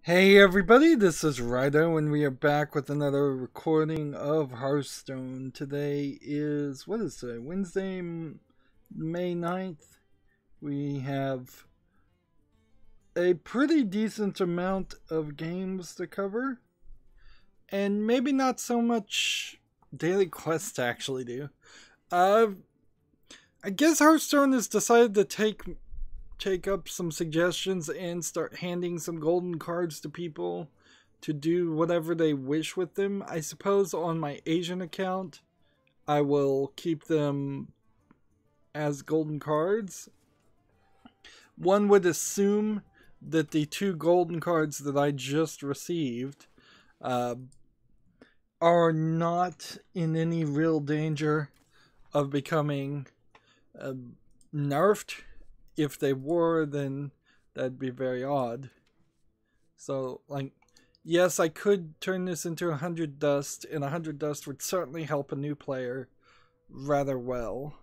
Hey everybody, this is Rydo and we are back with another recording of Hearthstone. Today is, what is today? Wednesday, May 9th. We have a pretty decent amount of games to cover. And maybe not so much daily quests to actually do. I guess Hearthstone has decided to take up some suggestions and start handing some golden cards to people to do whatever they wish with them. I suppose on my Asian account, I will keep them as golden cards. One would assume that the two golden cards that I just received are not in any real danger of becoming nerfed. If they were, then that'd be very odd. So, like, yes, I could turn this into 100 dust, and 100 dust would certainly help a new player rather well.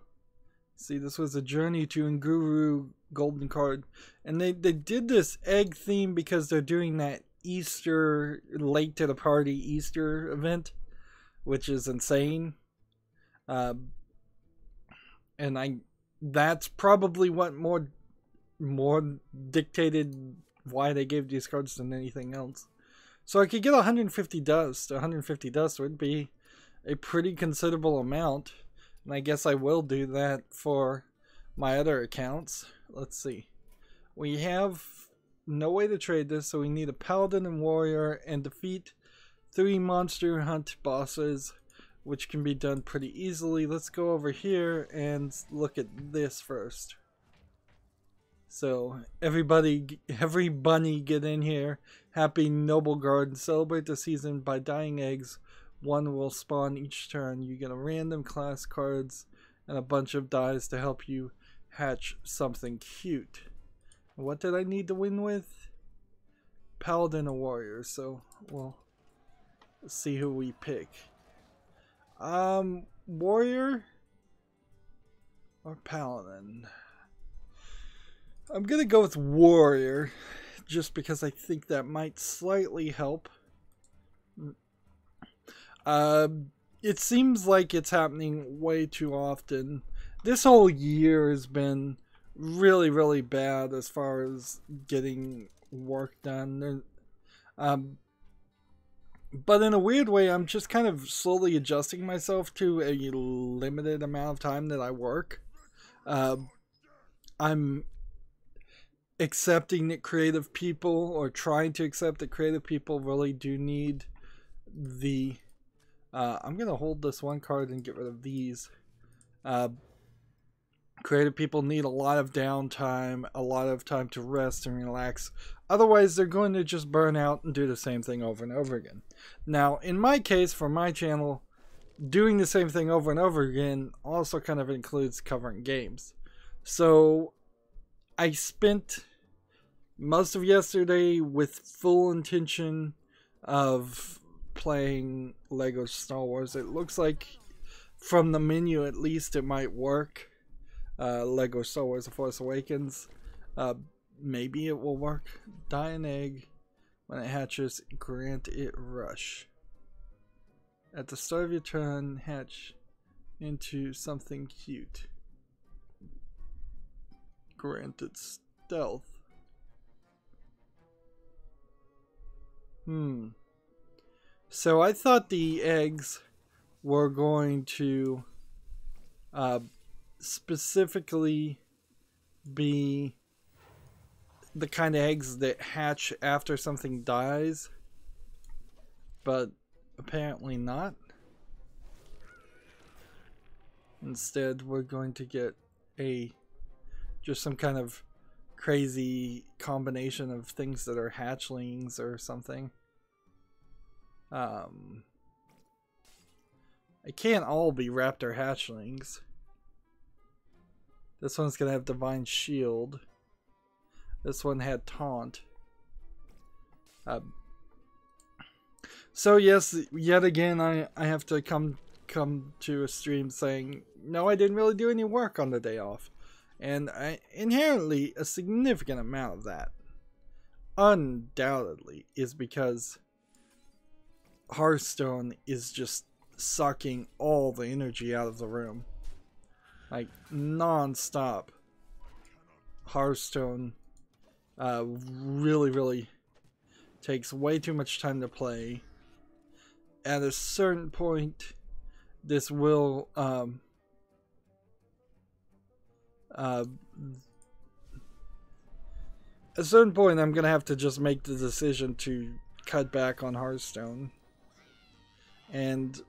See, this was a Journey to Nguru golden card. And they did this egg theme because they're doing that Easter, late to the party Easter event, which is insane. And that's probably what more dictated why they gave these cards than anything else. So I could get 150 dust. 150 dust would be a pretty considerable amount. And I guess I will do that for my other accounts. Let's see. We have no way to trade this, so we need a paladin and warrior and defeat 3 monster hunt bosses, which can be done pretty easily. Let's go over here and look at this first. So every bunny get in here. Happy Noble Garden. Celebrate the season by dying eggs. One will spawn each turn. You get a random class cards and a bunch of dies to help you hatch something cute. What did I need to win with? Paladin or warrior. So we'll see who we pick. Warrior or paladin? I'm gonna go with warrior just because I think that might slightly help. It seems like it's happening way too often. This whole year has been really bad as far as getting work done. But in a weird way, I'm just kind of slowly adjusting myself to a limited amount of time that I work. I'm accepting that creative people, or trying to accept that creative people really do need the... I'm going to hold this one card and get rid of these. Creative people need a lot of downtime, a lot of time to rest and relax. Otherwise, they're going to just burn out and do the same thing over and over again. Now, in my case, for my channel, doing the same thing over and over again also kind of includes covering games. So, I spent most of yesterday with full intention of playing Lego Star Wars. It looks like, from the menu at least, it might work. Lego Star Wars The Force Awakens. Maybe it will work. Die an egg. When it hatches, grant it rush. At the start of your turn, hatch into something cute. Grant it stealth. So I thought the eggs were going to specifically be the kind of eggs that hatch after something dies, but apparently not. Instead, we're going to get just some kind of crazy combination of things that are hatchlings or something. It can't all be raptor hatchlings. This one's gonna have divine shield. This one had taunt. So yes, yet again I have to come to a stream saying, no, I didn't really do any work on the day off. And inherently a significant amount of that undoubtedly is because Hearthstone is just sucking all the energy out of the room. Like, non-stop. Hearthstone really takes way too much time to play. At a certain point, this will at a certain point, I'm gonna have to just make the decision to cut back on Hearthstone. And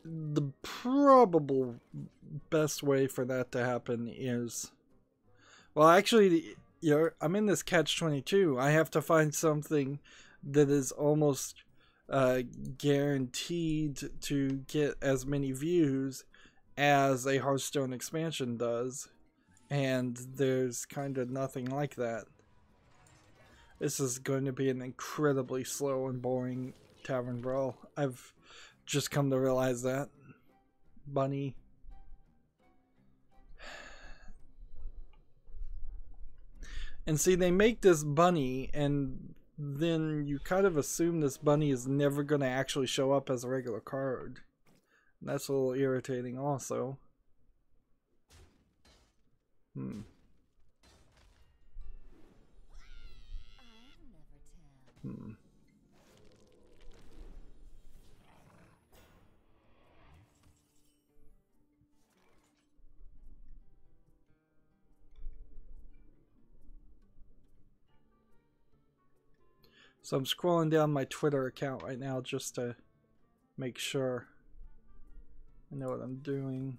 the probable best way for that to happen is, well, actually, I'm in this catch-22. I have to find something that is almost guaranteed to get as many views as a Hearthstone expansion does, and there's kind of nothing like that. This is going to be an incredibly slow and boring tavern brawl. I've just come to realize that. Bunny. And see, they make this bunny, and then you kind of assume this bunny is never going to actually show up as a regular card. That's a little irritating also. So I'm scrolling down my Twitter account right now just to make sure I know what I'm doing.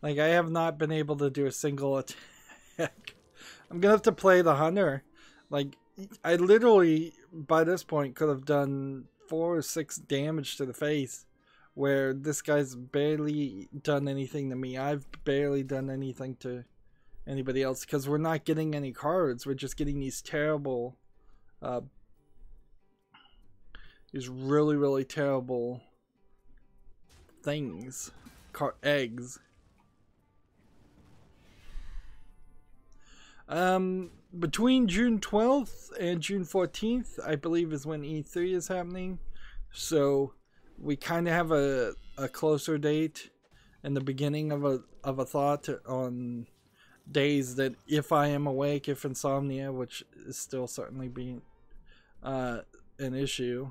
Like, I have not been able to do a single attack. I'm gonna have to play the hunter. Like, I literally, by this point, could have done 4 or 6 damage to the face, where this guy's barely done anything to me. I've barely done anything to anybody else, because we're not getting any cards. We're just getting these terrible, these really terrible things. Eggs. Between June 12th and June 14th, I believe, is when E3 is happening. So we kind of have a closer date and the beginning of a thought on days that, if I am awake, if insomnia, which is still certainly being an issue,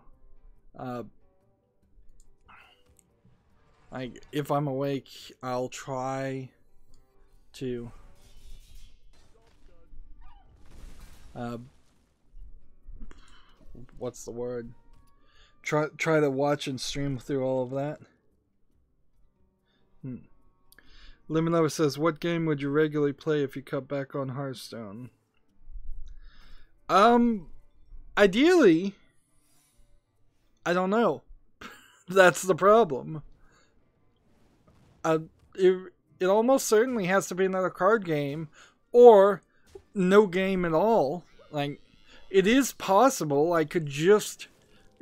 like, if I'm awake, I'll try to what's the word? Try to watch and stream through all of that. Limonova says, what game would you regularly play if you cut back on Hearthstone? Ideally, I don't know. That's the problem. It almost certainly has to be another card game, or no game at all. Like, it is possible I could just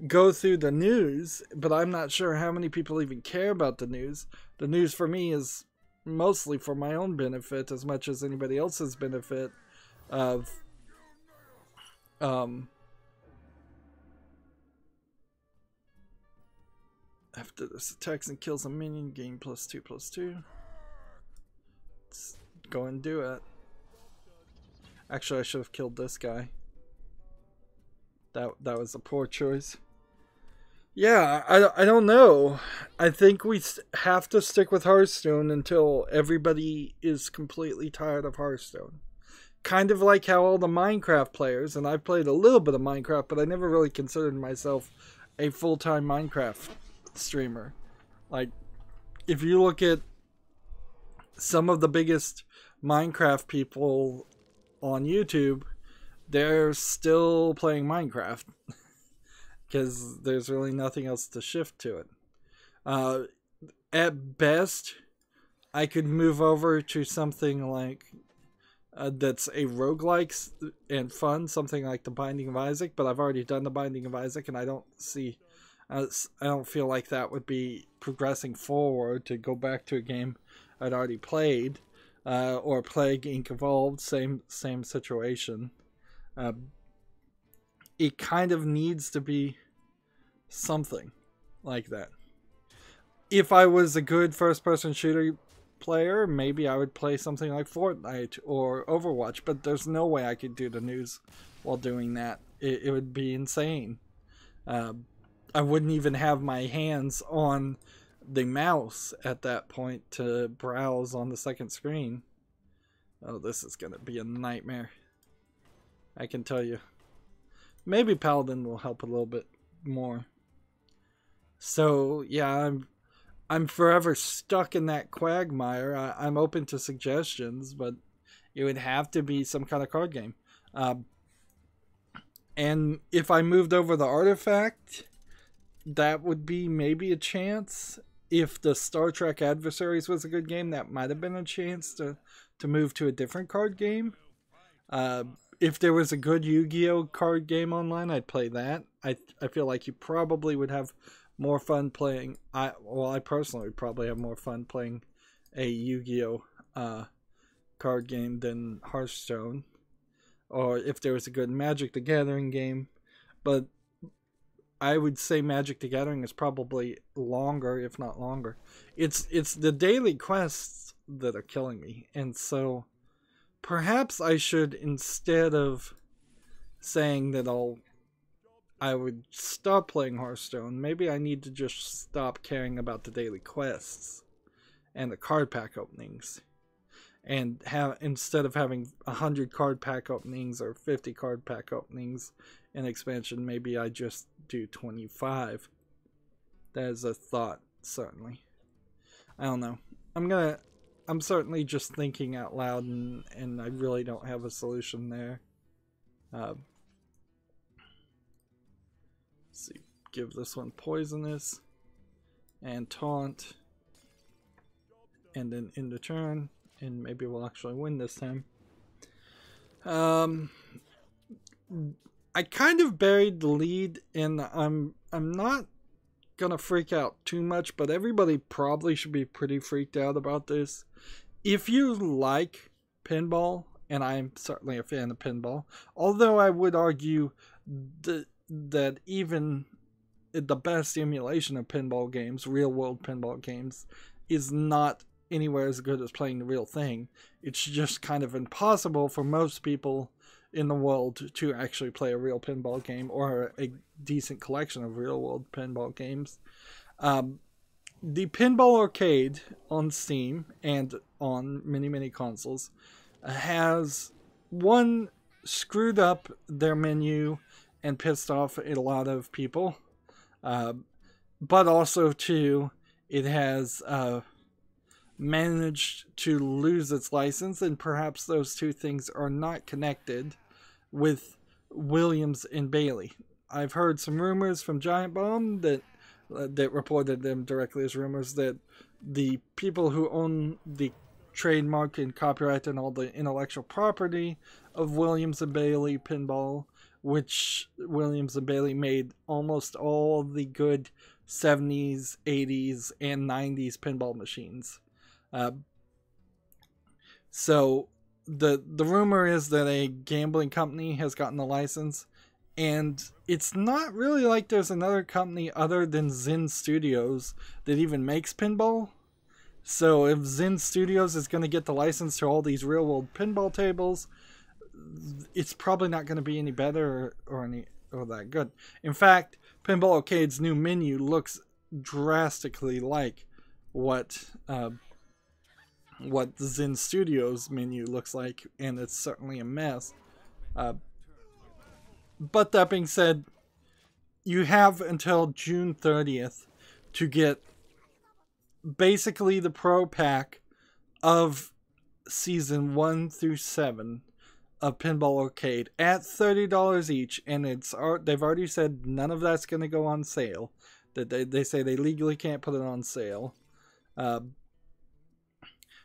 go through the news, but I'm not sure how many people even care about the news. The news for me is mostly for my own benefit as much as anybody else's benefit of after this attacks and kills a minion, gain +2/+2. Let's go and do it. Actually, I should have killed this guy. That was a poor choice. Yeah, I don't know. I think we have to stick with Hearthstone until everybody is completely tired of Hearthstone. Kind of like how all the Minecraft players, and I've played a little bit of Minecraft, but I never really considered myself a full-time Minecraft streamer. Like, if you look at some of the biggest Minecraft people on YouTube, they're still playing Minecraft because there's really nothing else to shift to it. At best, I could move over to something like that's a roguelike and fun, something like The Binding of Isaac, but I've already done The Binding of Isaac, and I don't see I don't feel like that would be progressing forward to go back to a game I'd already played, or Plague Inc. Evolved, same situation. It kind of needs to be something like that. If I was a good first-person shooter player, maybe I would play something like Fortnite or Overwatch, but there's no way I could do the news while doing that. It would be insane. I wouldn't even have my hands on the mouse at that point to browse on the second screen. Oh, this is going to be a nightmare. I can tell you. Maybe Paladin will help a little bit more. So, yeah, I'm forever stuck in that quagmire. I'm open to suggestions, but it would have to be some kind of card game. And if I moved over the artifact, that would be maybe a chance. If the Star Trek Adversaries was a good game, that might have been a chance to move to a different card game. If there was a good Yu-Gi-Oh card game online, I'd play that. I feel like you probably would have more fun playing. I personally would probably have more fun playing a Yu-Gi-Oh card game than Hearthstone. Or if there was a good Magic the Gathering game. But I would say Magic the Gathering is probably longer, if not longer. It's the daily quests that are killing me. And so perhaps I should, instead of saying that I would stop playing Hearthstone, maybe I need to just stop caring about the daily quests and the card pack openings. And instead of having 100 card pack openings or 50 card pack openings in expansion, maybe I just do 25. That is a thought, certainly. I don't know. I'm certainly just thinking out loud, and I really don't have a solution there. Let's see. Give this one poisonous and taunt, and then end the turn. And maybe we'll actually win this time. I kind of buried the lead, and I'm not gonna freak out too much, but everybody probably should be pretty freaked out about this. If you like pinball, and I'm certainly a fan of pinball, although I would argue that even the best emulation of pinball games, real-world pinball games, is not anywhere as good as playing the real thing. It's just kind of impossible for most people in the world to actually play a real pinball game or a decent collection of real world pinball games. The Pinball Arcade on Steam and on many consoles has, one, screwed up their menu and pissed off a lot of people, but also, two, it has managed to lose its license, and perhaps those two things are not connected with Williams and Bailey. I've heard some rumors from Giant Bomb that reported them directly as rumors that the people who own the trademark and copyright and all the intellectual property of Williams and Bailey Pinball, which Williams and Bailey made almost all the good 70s, 80s, and 90s pinball machines. So the rumor is that a gambling company has gotten the license, and it's not really like there's another company other than Zen Studios that even makes pinball. So if Zen Studios is going to get the license to all these real world pinball tables, it's probably not going to be any better or that good. In fact, Pinball Arcade's new menu looks drastically like what the Zen Studios menu looks like, and it's certainly a mess. But that being said, you have until June 30th to get basically the Pro Pack of Season 1 through 7 of Pinball Arcade at $30 each, and they've already said none of that's going to go on sale. That they say they legally can't put it on sale.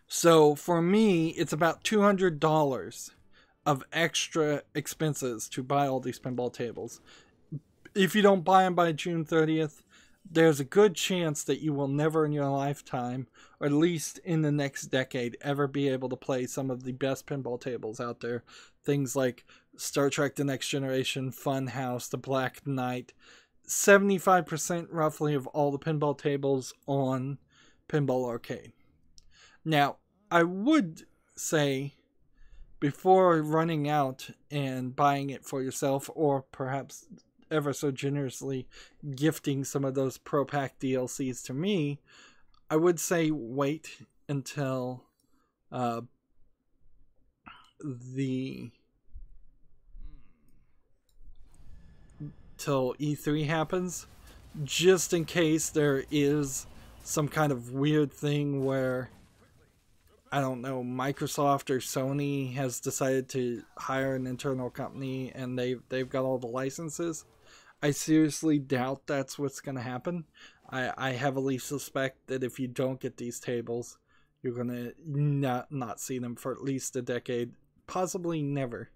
So for me, it's about $200 of extra expenses to buy all these pinball tables. If you don't buy them by June 30th, there's a good chance that you will never in your lifetime, or at least in the next decade, ever be able to play some of the best pinball tables out there. Things like Star Trek The Next Generation, Funhouse, The Black Knight. 75% roughly of all the pinball tables on Pinball Arcade. Now, I would say, before running out and buying it for yourself, or perhaps ever so generously gifting some of those Pro Pack DLCs to me, I would say wait until till E3 happens, just in case there is some kind of weird thing where, I don't know, Microsoft or Sony has decided to hire an internal company and they've got all the licenses. I seriously doubt that's what's going to happen. I heavily suspect that if you don't get these tables, you're going to not see them for at least a decade, possibly never.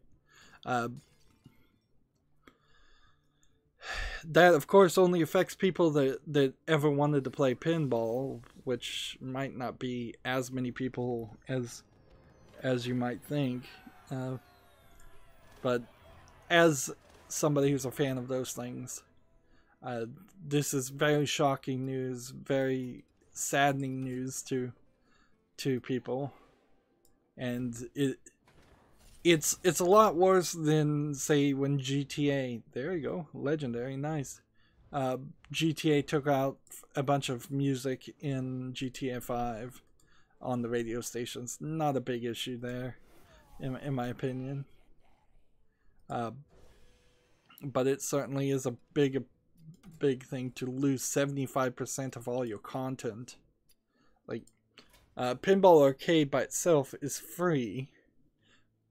That, of course, only affects people that ever wanted to play pinball, which might not be as many people as you might think. But as somebody who's a fan of those things, this is very shocking news, very saddening news to people, and it's a lot worse than, say, when GTA, there you go, legendary, nice. GTA took out a bunch of music in GTA 5 on the radio stations. Not a big issue there, in my opinion. But it certainly is a big thing to lose 75% of all your content. Like, Pinball Arcade by itself is free,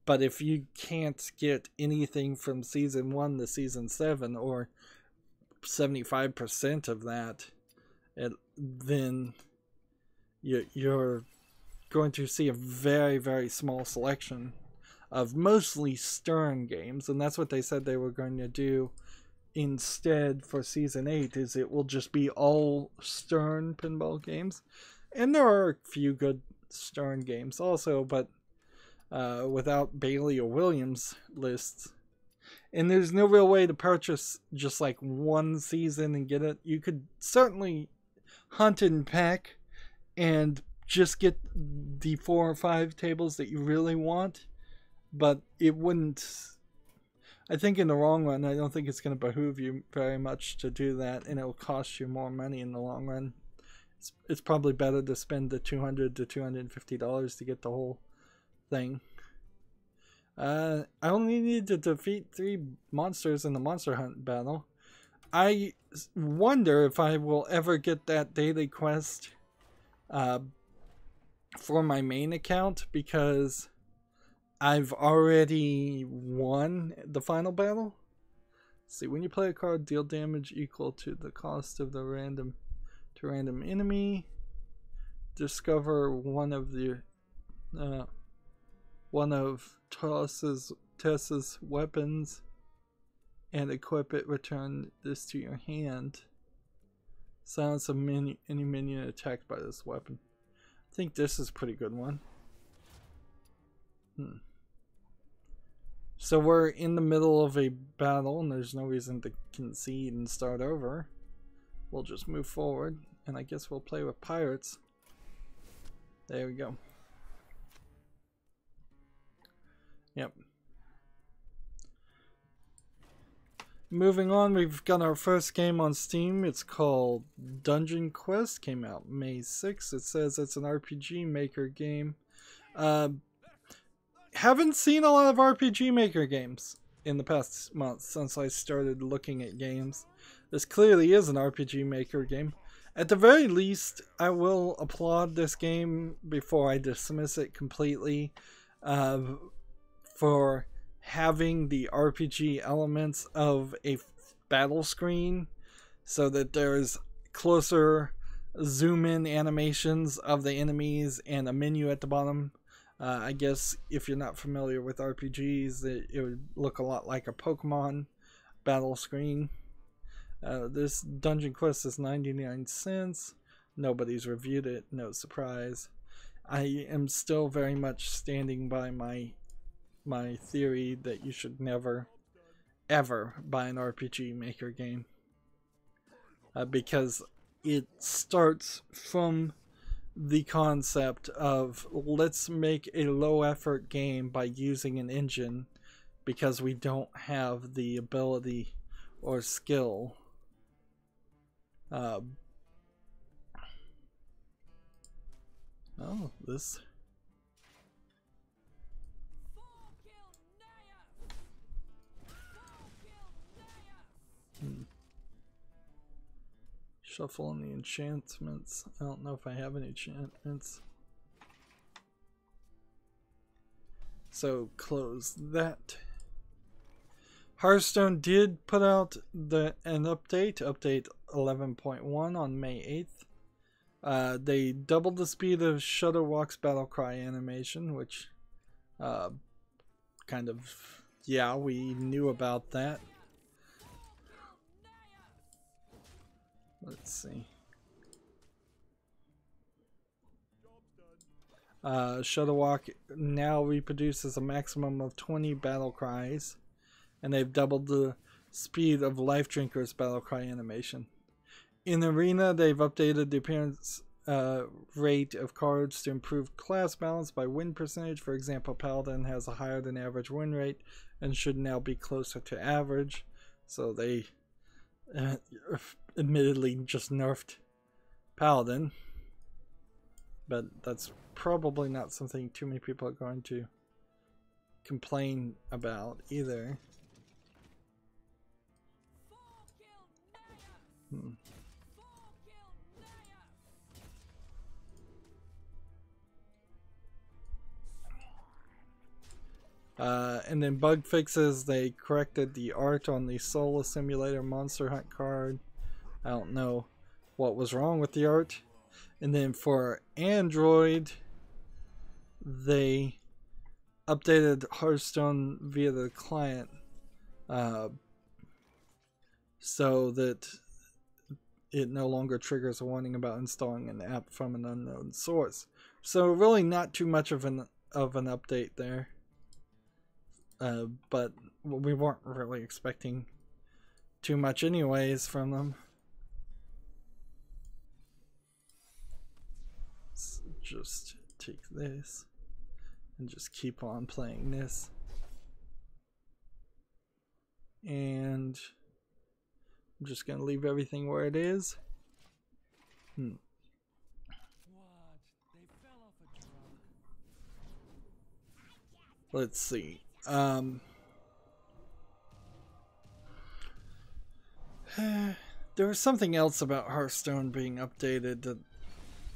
but if you can't get anything from Season 1 to Season 7, or 75% of that, then you're going to see a very, very small selection of mostly Stern games, and that's what they said they were going to do instead for Season 8, is it will just be all Stern pinball games. And there are a few good Stern games also, but without Bailey or Williams lists. And there's no real way to purchase just like one season and get it. You could certainly hunt and peck and just get the 4 or 5 tables that you really want, but it wouldn't, I think in the long run, I don't think it's going to behoove you very much to do that, and it'll cost you more money in the long run. It's probably better to spend the $200 to $250 to get the whole thing. I only need to defeat 3 monsters in the Monster Hunt battle. I wonder if I will ever get that daily quest for my main account, because I've already won the final battle. Let's see, when you play a card, deal damage equal to the cost of the random enemy. Discover one of Tess's weapons and equip it. Return this to your hand. Silence any minion attacked by this weapon. I think this is a pretty good one. So we're in the middle of a battle and there's no reason to concede and start over. We'll just move forward, and I guess we'll play with pirates. There we go. Yep. Moving on, we've got our first game on Steam. It's called Dungeon Quest. Came out May 6th. It says it's an RPG Maker game. Haven't seen a lot of RPG Maker games in the past month since I started looking at games. This clearly is an RPG Maker game. At the very least, I will applaud this game before I dismiss it completely for having the RPG elements of a battle screen, so that there's closer zoom in animations of the enemies and a menu at the bottom. I guess if you're not familiar with RPGs, it would look a lot like a Pokemon battle screen. This dungeon quest is 99 cents. Nobody's reviewed it, no surprise. I am still very much standing by my theory that you should never, ever buy an RPG Maker game. Because it starts from the concept of let's make a low effort game by using an engine because we don't have the ability or skill. Oh, this. Shuffle on the enchantments. I don't know if I have any enchantments. So close that. Hearthstone did put out an update 11.1 on May 8th. They doubled the speed of Shudderwock's Battlecry animation, which kind of, yeah, we knew about that. Let's see. Shudderwock now reproduces a maximum of 20 battle cries, and they've doubled the speed of Life Drinker's battle cry animation. In Arena, they've updated the appearance rate of cards to improve class balance by win percentage. For example, Paladin has a higher than average win rate and should now be closer to average. So they admittedly just nerfed Paladin, but that's probably not something too many people are going to complain about either. And then bug fixes, they corrected the art on the Soul Simulator Monster Hunt card. I don't know what was wrong with the art. And then for Android, they updated Hearthstone via the client so that it no longer triggers a warning about installing an app from an unknown source. So really not too much of an update there. But we weren't really expecting too much anyways from them. Let's just take this and just keep on playing this. And I'm just going to leave everything where it is. Let's see. There was something else about Hearthstone being updated that,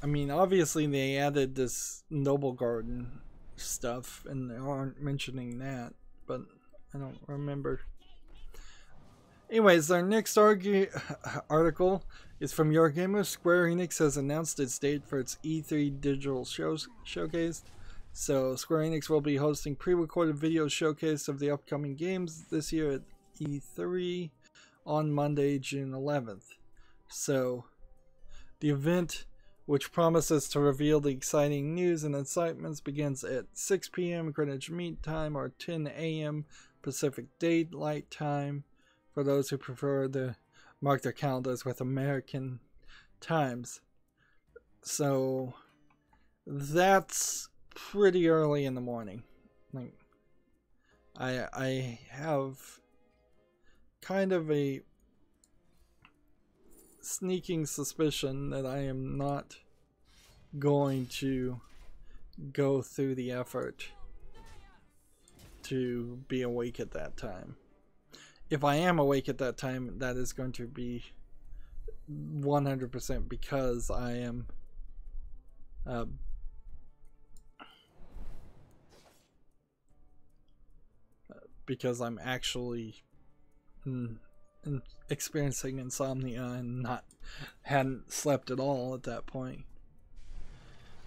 I mean, obviously they added this Noble Garden stuff and they aren't mentioning that, but I don't remember. Anyways, our next article is from Eurogamer. Square Enix has announced its date for its E3 digital showcase. So Square Enix will be hosting pre-recorded video showcase of the upcoming games this year at E3 on Monday, June 11th. So the event, which promises to reveal the exciting news and incitements, begins at 6 p.m. Greenwich Mean Time or 10 a.m. Pacific Daylight Time for those who prefer to mark their calendars with American times. So that's pretty early in the morning. Like, I have kind of a sneaking suspicion that I am not going to go through the effort to be awake at that time. If I am awake at that time, that is going to be 100% because I am because I'm actually experiencing insomnia and hadn't slept at all at that point.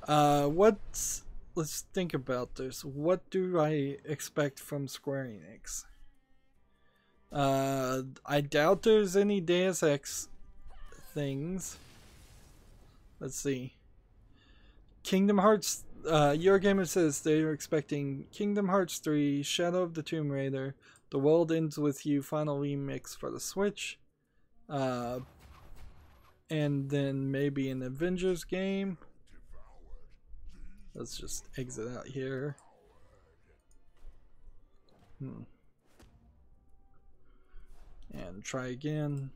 Let's think about this. What do I expect from Square Enix? I doubt there's any Deus Ex things. Let's see. Kingdom Hearts, Eurogamer says they're expecting Kingdom Hearts 3, Shadow of the Tomb Raider, The World Ends With You Final Remix for the Switch, and then maybe an Avengers game. Let's just exit out here. And try again.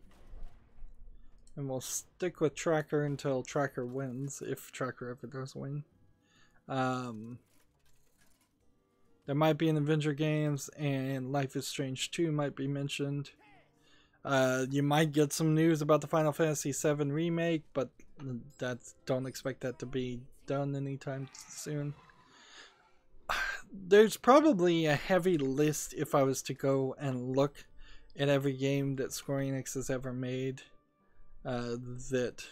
And we'll stick with Tracker until Tracker wins, if Tracker ever does win. There might be an Avenger games, and Life is Strange 2 might be mentioned. You might get some news about the Final Fantasy VII remake, but don't expect that to be done anytime soon. There's probably a heavy list if I was to go and look at every game that Square Enix has ever made that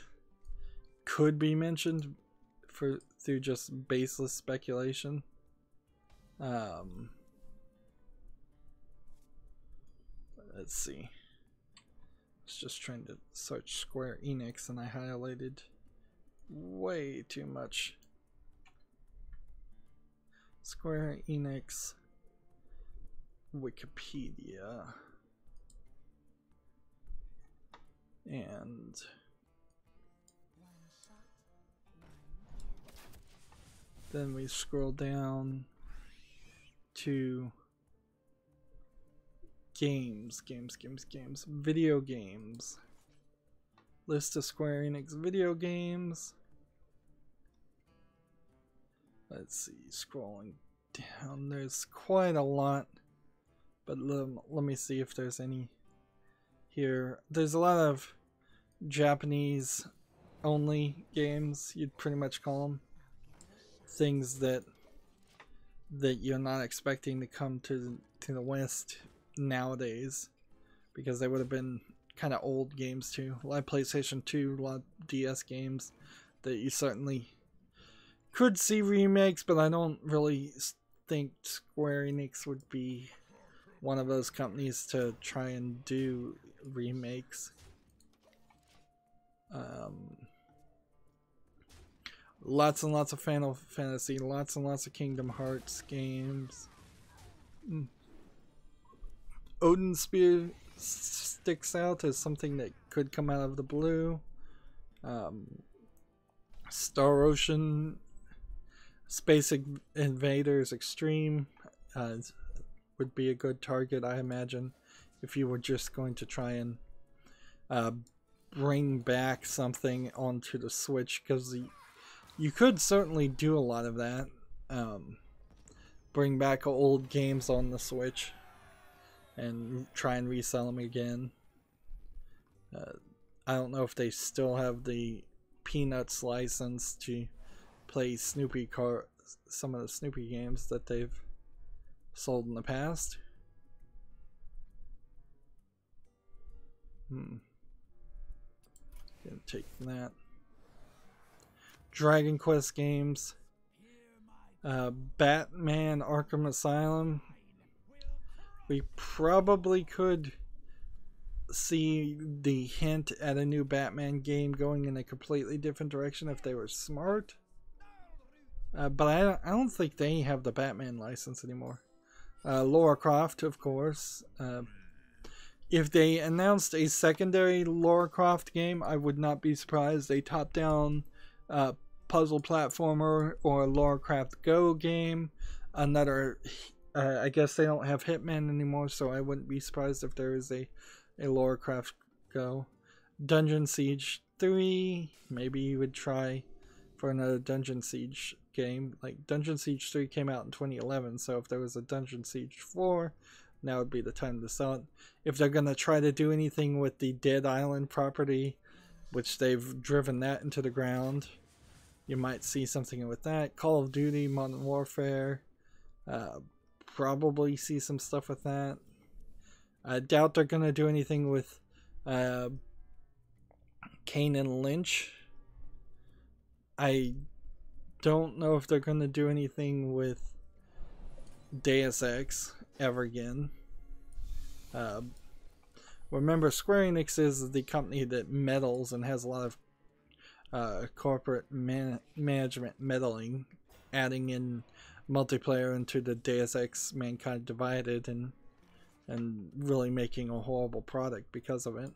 could be mentioned through just baseless speculation. Let's see. I was just trying to search Square Enix and I highlighted way too much. Square Enix Wikipedia. And then we scroll down to games, video games. List of Square Enix video games. Let's see, scrolling down, there's quite a lot, but let me see if there's any here. There's a lot of Japanese only games, you'd pretty much call them. Things that you're not expecting to come to the West nowadays, because they would have been kind of old games too. A lot of PlayStation 2, a lot of DS games that you certainly could see remakes, but I don't really think Square Enix would be one of those companies to try and do remakes. Lots and lots of Final Fantasy, lots and lots of Kingdom Hearts games. Odin Spear sticks out as something that could come out of the blue. Star Ocean, Space Invaders Extreme would be a good target, I imagine, if you were just going to try and bring back something onto the Switch, because you could certainly do a lot of that. Bring back old games on the Switch and try and resell them again. I don't know if they still have the Peanuts license to play some of the Snoopy games that they've sold in the past. Gonna take that. Dragon Quest games. Batman Arkham Asylum. We probably could see the hint at a new Batman game going in a completely different direction if they were smart. But I don't think they have the Batman license anymore. Lara Croft, of course. If they announced a secondary Lara Croft game, I would not be surprised. A top-down puzzle platformer or Lara Croft Go game. Another, I guess they don't have Hitman anymore, so I wouldn't be surprised if there is a Lara Croft Go. Dungeon Siege 3, maybe you would try for another Dungeon Siege game. Like, Dungeon Siege 3 came out in 2011, so if there was a Dungeon Siege 4, now would be the time to sell it. If they're going to try to do anything with the Dead Island property, which they've driven that into the ground, you might see something with that. Call of Duty, Modern Warfare, probably see some stuff with that. I doubt they're going to do anything with Kane and Lynch. I don't know if they're going to do anything with Deus Ex ever again. Remember, Square Enix is the company that meddles and has a lot of corporate management meddling, adding in multiplayer into the Deus Ex Mankind Divided and really making a horrible product because of it.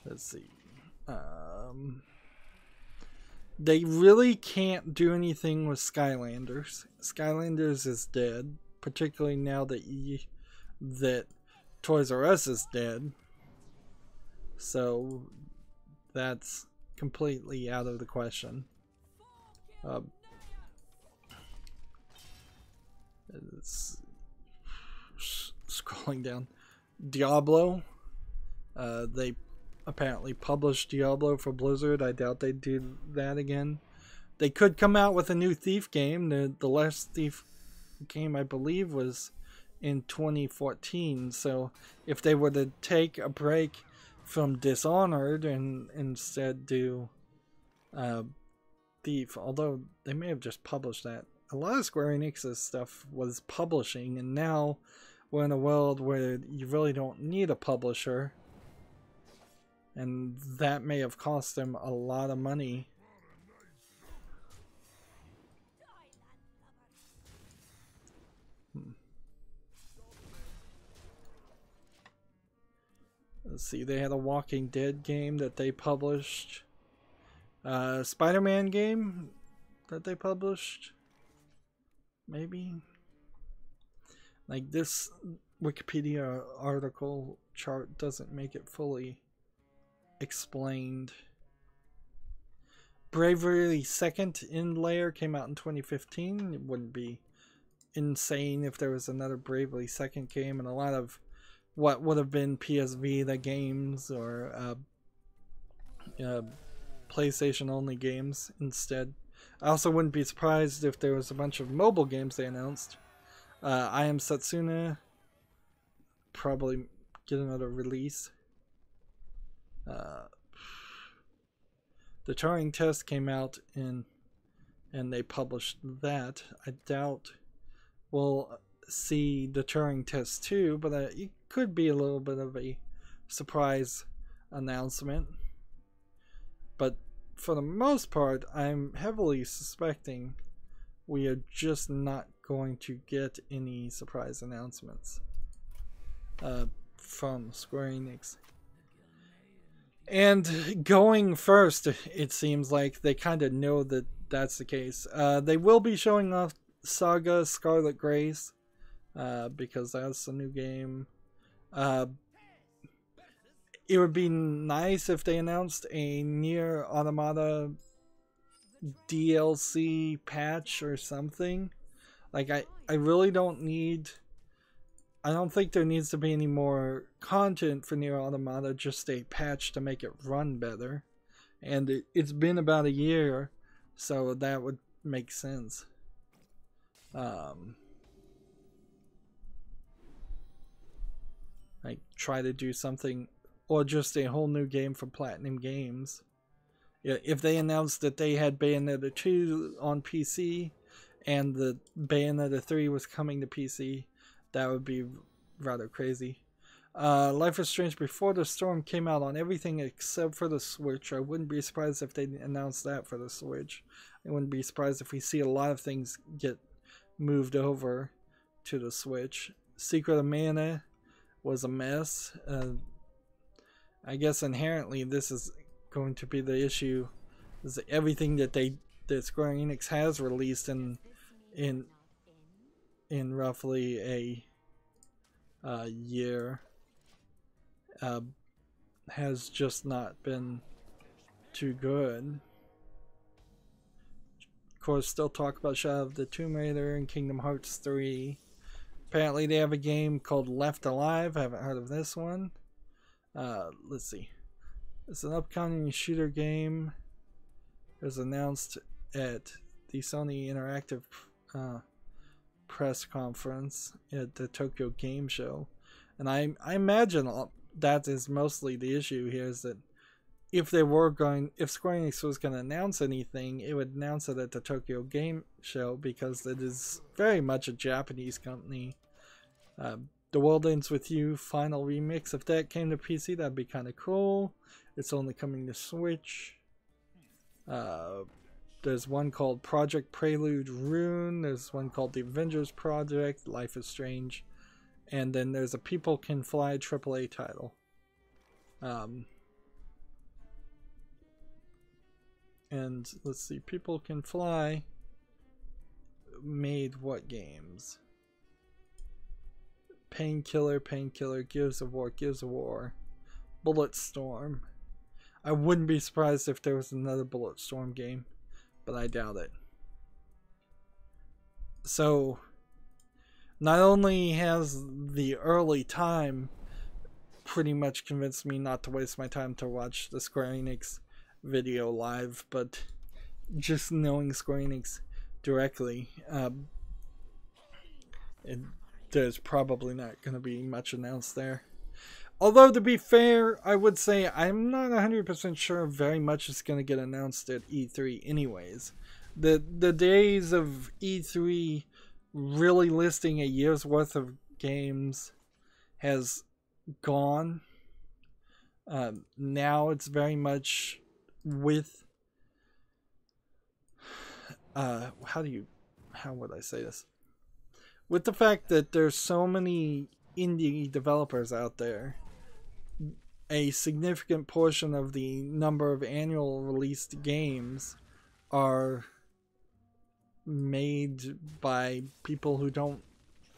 Let's see. They really can't do anything with Skylanders. Skylanders is dead, particularly now that Toys R Us is dead. So that's completely out of the question. Scrolling down, Diablo. They apparently published Diablo for Blizzard. I doubt they'd do that again. They could come out with a new Thief game. The last Thief game, I believe, was in 2014. So if they were to take a break from Dishonored and instead do Thief, although they may have just published that. A lot of Square Enix's stuff was publishing, and now we're in a world where you really don't need a publisher, and that may have cost them a lot of money. Let's see, they had a Walking Dead game that they published. Spider-Man game that they published. Maybe. Like, this Wikipedia article chart doesn't make it fully explained. Bravely Second in Layer came out in 2015. It wouldn't be insane if there was another Bravely Second game, and a lot of what would have been PS Vita games or PlayStation only games instead. I also wouldn't be surprised if there was a bunch of mobile games they announced. I Am Setsuna probably get another release. The Turing Test came out and they published that. I doubt we'll see the Turing Test 2, but it could be a little bit of a surprise announcement. But for the most part, I'm heavily suspecting we are just not going to get any surprise announcements from Square Enix. And going first, it seems like they kind of know that that's the case. They will be showing off Saga Scarlet Grace because that's a new game. It would be nice if they announced a Nier Automata DLC patch or something. Like, I really don't need... I don't think there needs to be any more content for Nier Automata, just a patch to make it run better. And it's been about a year, so that would make sense. Like, try to do something, or just a whole new game for Platinum Games. If they announced that they had Bayonetta 2 on PC, and the Bayonetta 3 was coming to PC, that would be rather crazy. Life is Strange Before the Storm came out on everything except for the Switch. I wouldn't be surprised if they announced that for the Switch. I wouldn't be surprised if we see a lot of things get moved over to the Switch. Secret of Mana was a mess. I guess inherently this is going to be the issue. Is that everything that Square Enix has released in roughly a year has just not been too good. Of course, still talk about Shadow of the Tomb Raider and Kingdom Hearts 3. Apparently they have a game called Left Alive. I haven't heard of this one. Let's see. It's an upcoming shooter game. It was announced at the Sony Interactive press conference at the Tokyo Game Show. And I imagine that is mostly the issue here, is that if Square Enix was going to announce anything, it would announce it at the Tokyo Game Show, because it is very much a Japanese company. The World Ends With You Final Remix, if that came to PC, that'd be kind of cool. It's only coming to Switch. There's one called Project Prelude Rune. There's one called The Avengers Project, Life is Strange. And then there's a People Can Fly AAA title. And let's see, People Can Fly made what games? Painkiller, Gears of War, Bulletstorm. I wouldn't be surprised if there was another Bulletstorm game, but I doubt it. So, not only has the early time pretty much convinced me not to waste my time to watch the Square Enix video live, but just knowing Square Enix directly, there's probably not going to be much announced there. Although, to be fair, I would say I'm not 100% sure very much is going to get announced at E3 anyways. The days of E3 really listing a year's worth of games has gone. Now it's very much with how would I say this? With the fact that there's so many indie developers out there, a significant portion of the number of annual released games are made by people who don't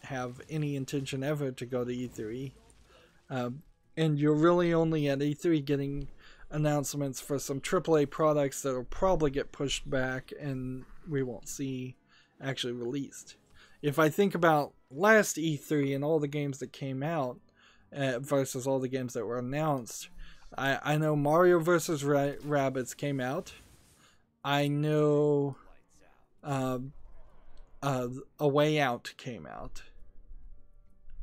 have any intention ever to go to E3. And you're really only at E3 getting announcements for some AAA products that will probably get pushed back and we won't see actually released. If I think about last E3 and all the games that came out versus all the games that were announced, I know Mario vs. Rabbids came out. I know A Way Out came out.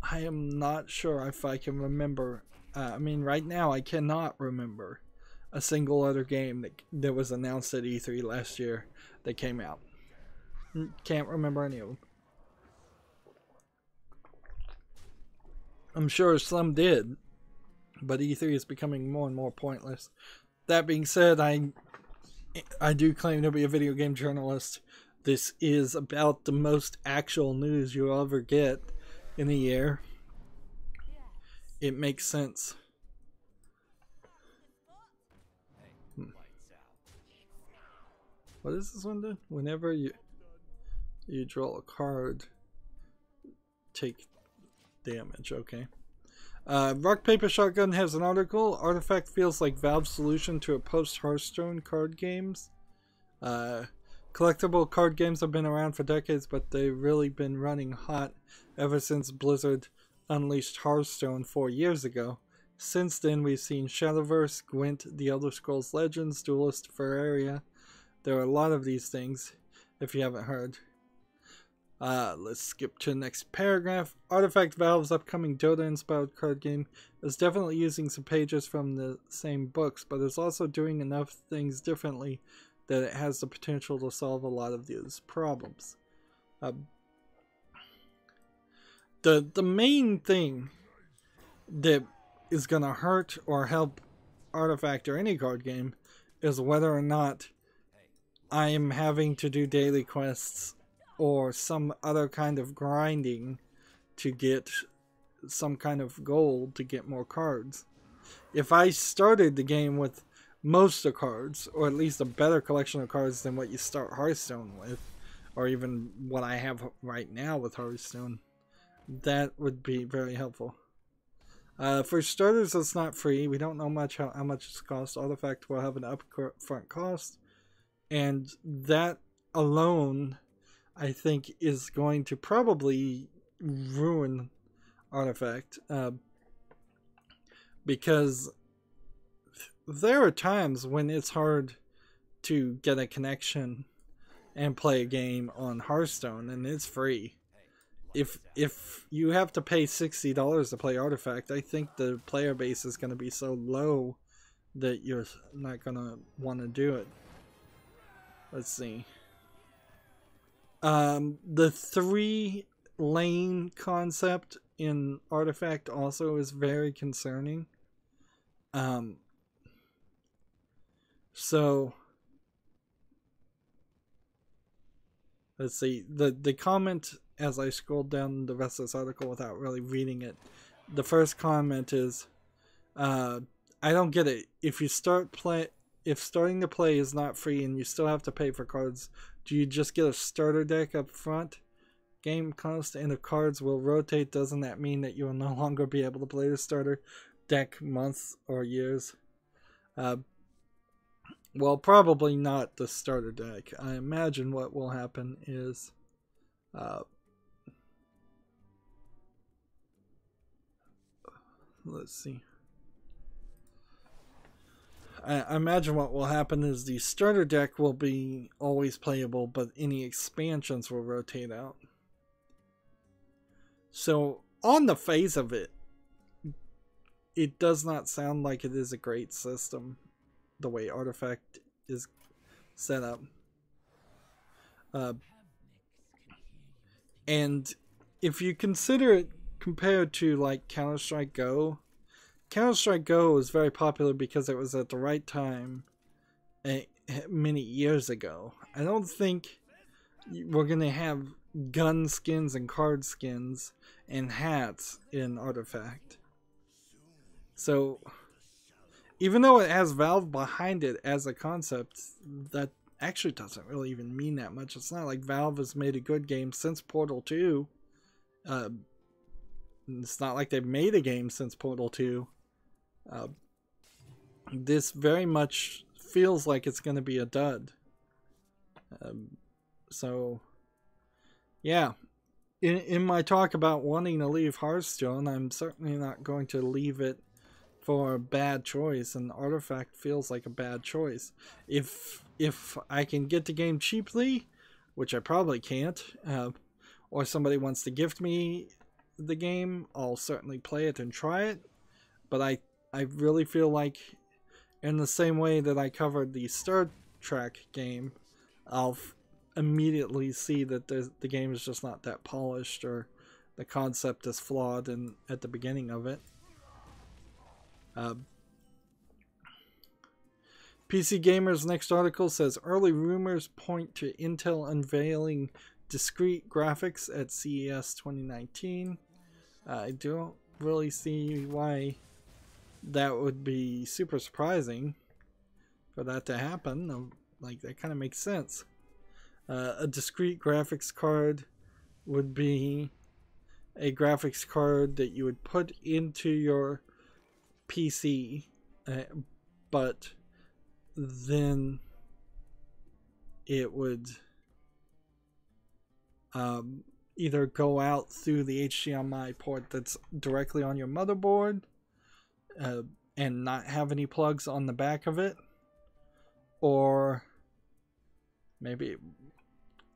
I am not sure if I can remember. I mean, right now I cannot remember a single other game that was announced at E3 last year that came out. Can't remember any of them. I'm sure some did, but E3 is becoming more and more pointless. That being said, I do claim to be a video game journalist. This is about the most actual news you'll ever get in a year. It makes sense. What does this one do? Whenever you draw a card, take damage. Okay. Rock Paper Shotgun has an article. Artifact feels like Valve's solution to a post-Hearthstone card games. Collectible card games have been around for decades, but they've really been running hot ever since Blizzard unleashed Hearthstone 4 years ago. Since then, we've seen Shadowverse, Gwent, The Elder Scrolls Legends, Duelist, Ferraria. There are a lot of these things, if you haven't heard. Let's skip to the next paragraph. Artifact Valve's upcoming Dota-inspired card game is definitely using some pages from the same books, but is also doing enough things differently that it has the potential to solve a lot of these problems. The main thing that is going to hurt or help Artifact or any card game is whether or not I am having to do daily quests or some other kind of grinding to get some kind of gold to get more cards. If I started the game with most of the cards, or at least a better collection of cards than what you start Hearthstone with, or even what I have right now with Hearthstone, that would be very helpful. For starters, it's not free. We don't know how much it's cost. Artifact will have an upfront cost, and that alone, I think, is going to probably ruin Artifact, because there are times when it's hard to get a connection and play a game on Hearthstone, and it's free. If you have to pay $60 to play Artifact, I think the player base is going to be so low that you're not gonna want to do it. Let's see. The 3-lane concept in Artifact also is very concerning. So let's see. The comment as I scrolled down the rest of this article without really reading it, the first comment is, I don't get it. If starting to play is not free and you still have to pay for cards, do you just get a starter deck up front? Game cost and the cards will rotate. Doesn't that mean that you will no longer be able to play the starter deck months or years? Well, probably not the starter deck. I imagine what will happen is let's see. I imagine what will happen is the starter deck will be always playable, but any expansions will rotate out. So, on the face of it, it does not sound like it is a great system, the way Artifact is set up. And if you consider it compared to like Counter-Strike Go, Counter-Strike Go was very popular because it was at the right time many years ago. I don't think we're going to have gun skins and card skins and hats in Artifact. So, even though it has Valve behind it as a concept, that actually doesn't really even mean that much. It's not like Valve has made a good game since Portal 2. It's not like they've made a game since Portal 2. This very much feels like it's going to be a dud. So, yeah. In my talk about wanting to leave Hearthstone, I'm certainly not going to leave it for a bad choice, and Artifact feels like a bad choice. If I can get the game cheaply, which I probably can't, or somebody wants to gift me the game, I'll certainly play it and try it. But I really feel like, in the same way that I covered the Star Trek game, I'll immediately see that the game is just not that polished, or the concept is flawed at the beginning of it. PC Gamer's next article says early rumors point to Intel unveiling discrete graphics at CES 2019. I don't really see why that would be super surprising for that to happen. Like, that kind of makes sense. A discrete graphics card would be a graphics card that you would put into your PC, but then it would either go out through the HDMI port that's directly on your motherboard and not have any plugs on the back of it, or maybe it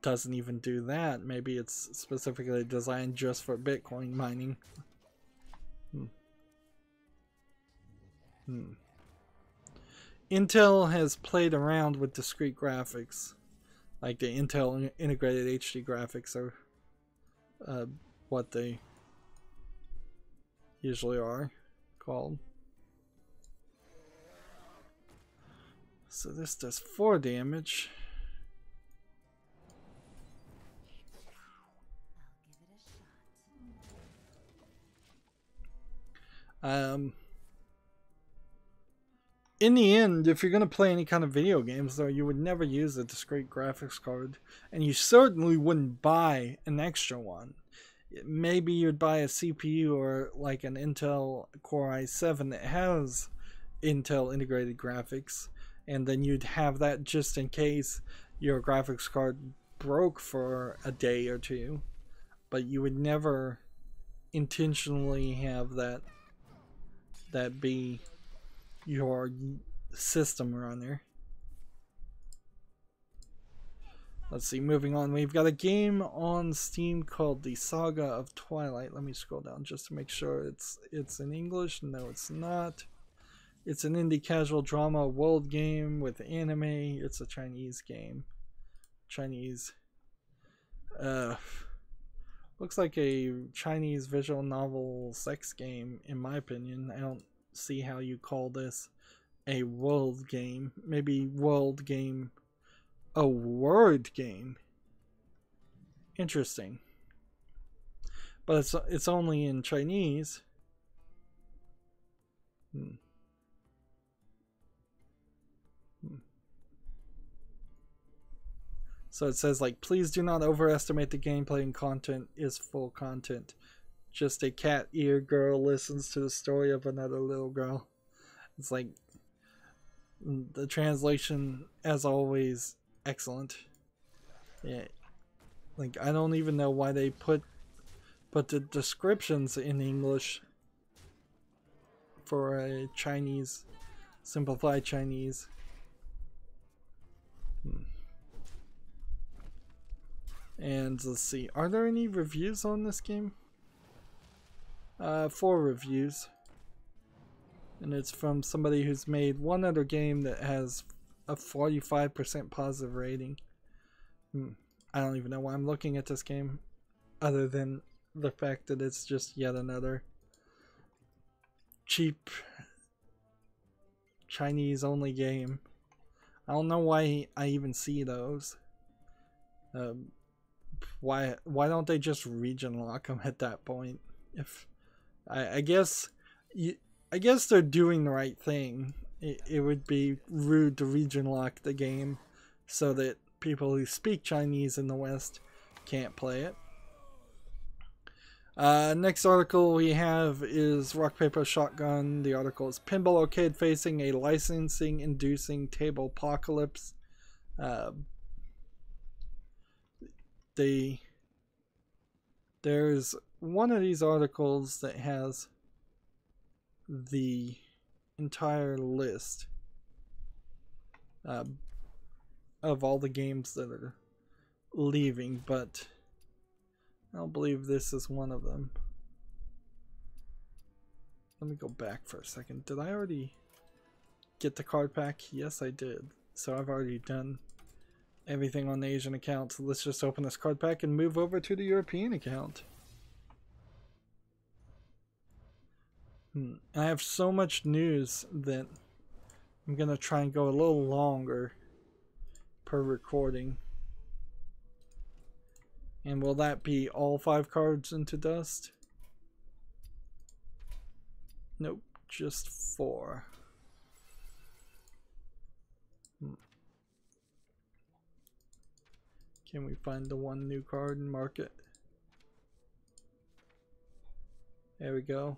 doesn't even do that. Maybe it's specifically designed just for Bitcoin mining. Intel has played around with discrete graphics, like the Intel integrated HD graphics are what they usually are called. So this does 4 damage. In the end, if you're going to play any kind of video games, though, you would never use a discrete graphics card. And you certainly wouldn't buy an extra one. Maybe you'd buy a CPU or like an Intel Core i7 that has Intel integrated graphics. And then you'd have that just in case your graphics card broke for a day or two. But you would never intentionally have that be your system runner. Let's see, moving on. We've got a game on Steam called The Saga of Twilight. Let me scroll down just to make sure it's in English. No, it's not. It's an indie casual drama world game with anime. It's a Chinese game. Chinese. Looks like a Chinese visual novel sex game, in my opinion. I don't see how you call this a world game. Maybe world game. A word game. Interesting. But it's only in Chinese. So it says, like, please do not overestimate the gameplay and content is full content. Just a cat ear girl listens to the story of another little girl. It's like, the translation, as always, excellent. Yeah. Like, I don't even know why they put the descriptions in English for a Chinese, simplified Chinese. And let's see, are there any reviews on this game? 4 reviews. And it's from somebody who's made one other game that has a 45% positive rating. I don't even know why I'm looking at this game, other than the fact that it's just yet another cheap Chinese only game. I don't know why I even see those. Why don't they just region lock them at that point? If I guess they're doing the right thing. It would be rude to region lock the game so that people who speak Chinese in the West can't play it. Next article we have is Rock Paper Shotgun. The article is Pinball Arcade facing a licensing inducing table apocalypse. There's one of these articles that has the entire list of all the games that are leaving, but I don't believe this is one of them. Let me go back for a second. Did I already get the card pack? Yes, I did. So I've already done everything on the Asian account. So let's just open this card pack and move over to the European account. I have so much news that I'm gonna try and go a little longer per recording. And will that be all 5 cards into dust? Nope, just 4. Can we find the one new card and mark it? There we go.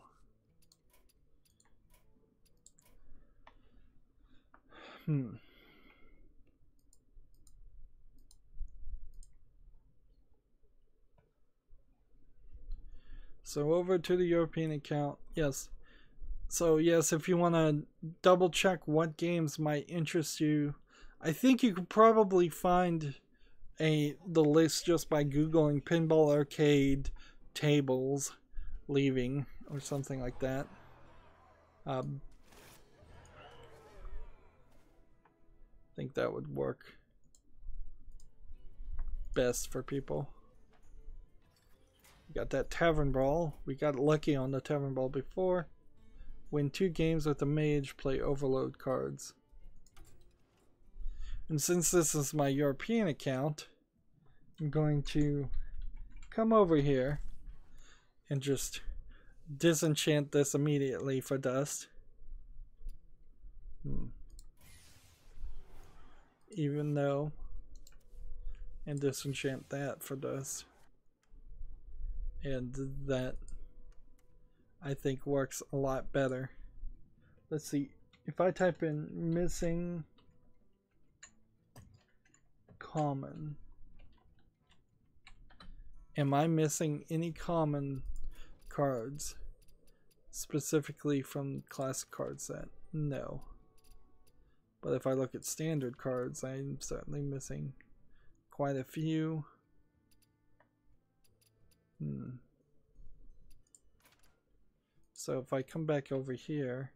So over to the European account. Yes. So yes, if you want to double check what games might interest you, I think you could probably find the list just by Googling Pinball Arcade tables leaving or something like that. I think that would work best for people. We got that Tavern Brawl. We got lucky on the Tavern Brawl before. Win 2 games with a mage, play overload cards. And since this is my European account, I'm going to come over here and just disenchant this immediately for dust. Even though, and disenchant that for dust. And that, I think, works a lot better. Let's see, if I type in missing common, am I missing any common cards specifically from classic card set? No. But if I look at standard cards, I'm certainly missing quite a few. So if I come back over here,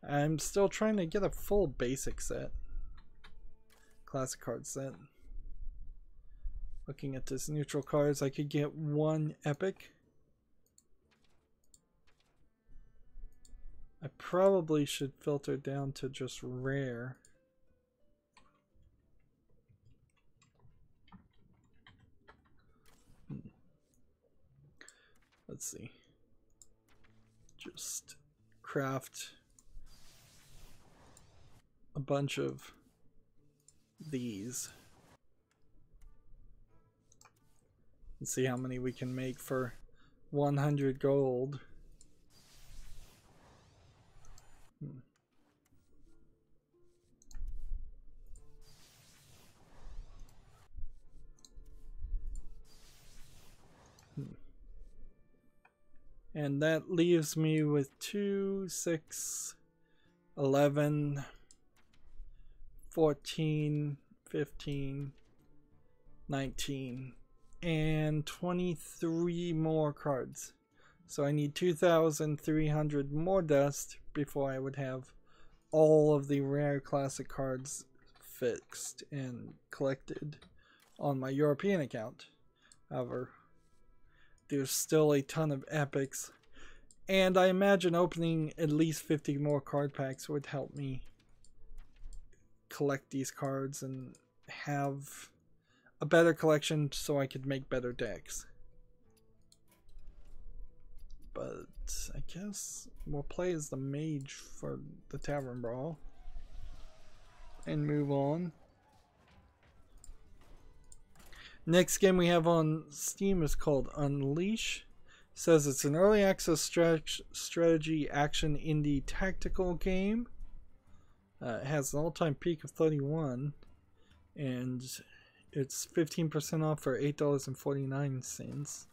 I'm still trying to get a full basic set. Classic card set. Looking at this neutral cards, I could get one epic. I probably should filter down to just rare. Let's see. Just craft a bunch of these. And see how many we can make for 100 gold. And that leaves me with 2, 6, 11, 14, 15, 19, and 23 more cards. So I need 2,300 more dust before I would have all of the rare classic cards fixed and collected on my European account. However, there's still a ton of epics, and I imagine opening at least 50 more card packs would help me collect these cards and have a better collection so I could make better decks. But I guess we'll play as the mage for the Tavern Brawl and move on. Next game we have on Steam is called Unleash. It says it's an early access strategy action indie tactical game. It has an all-time peak of 31, and it's 15% off for $8.49.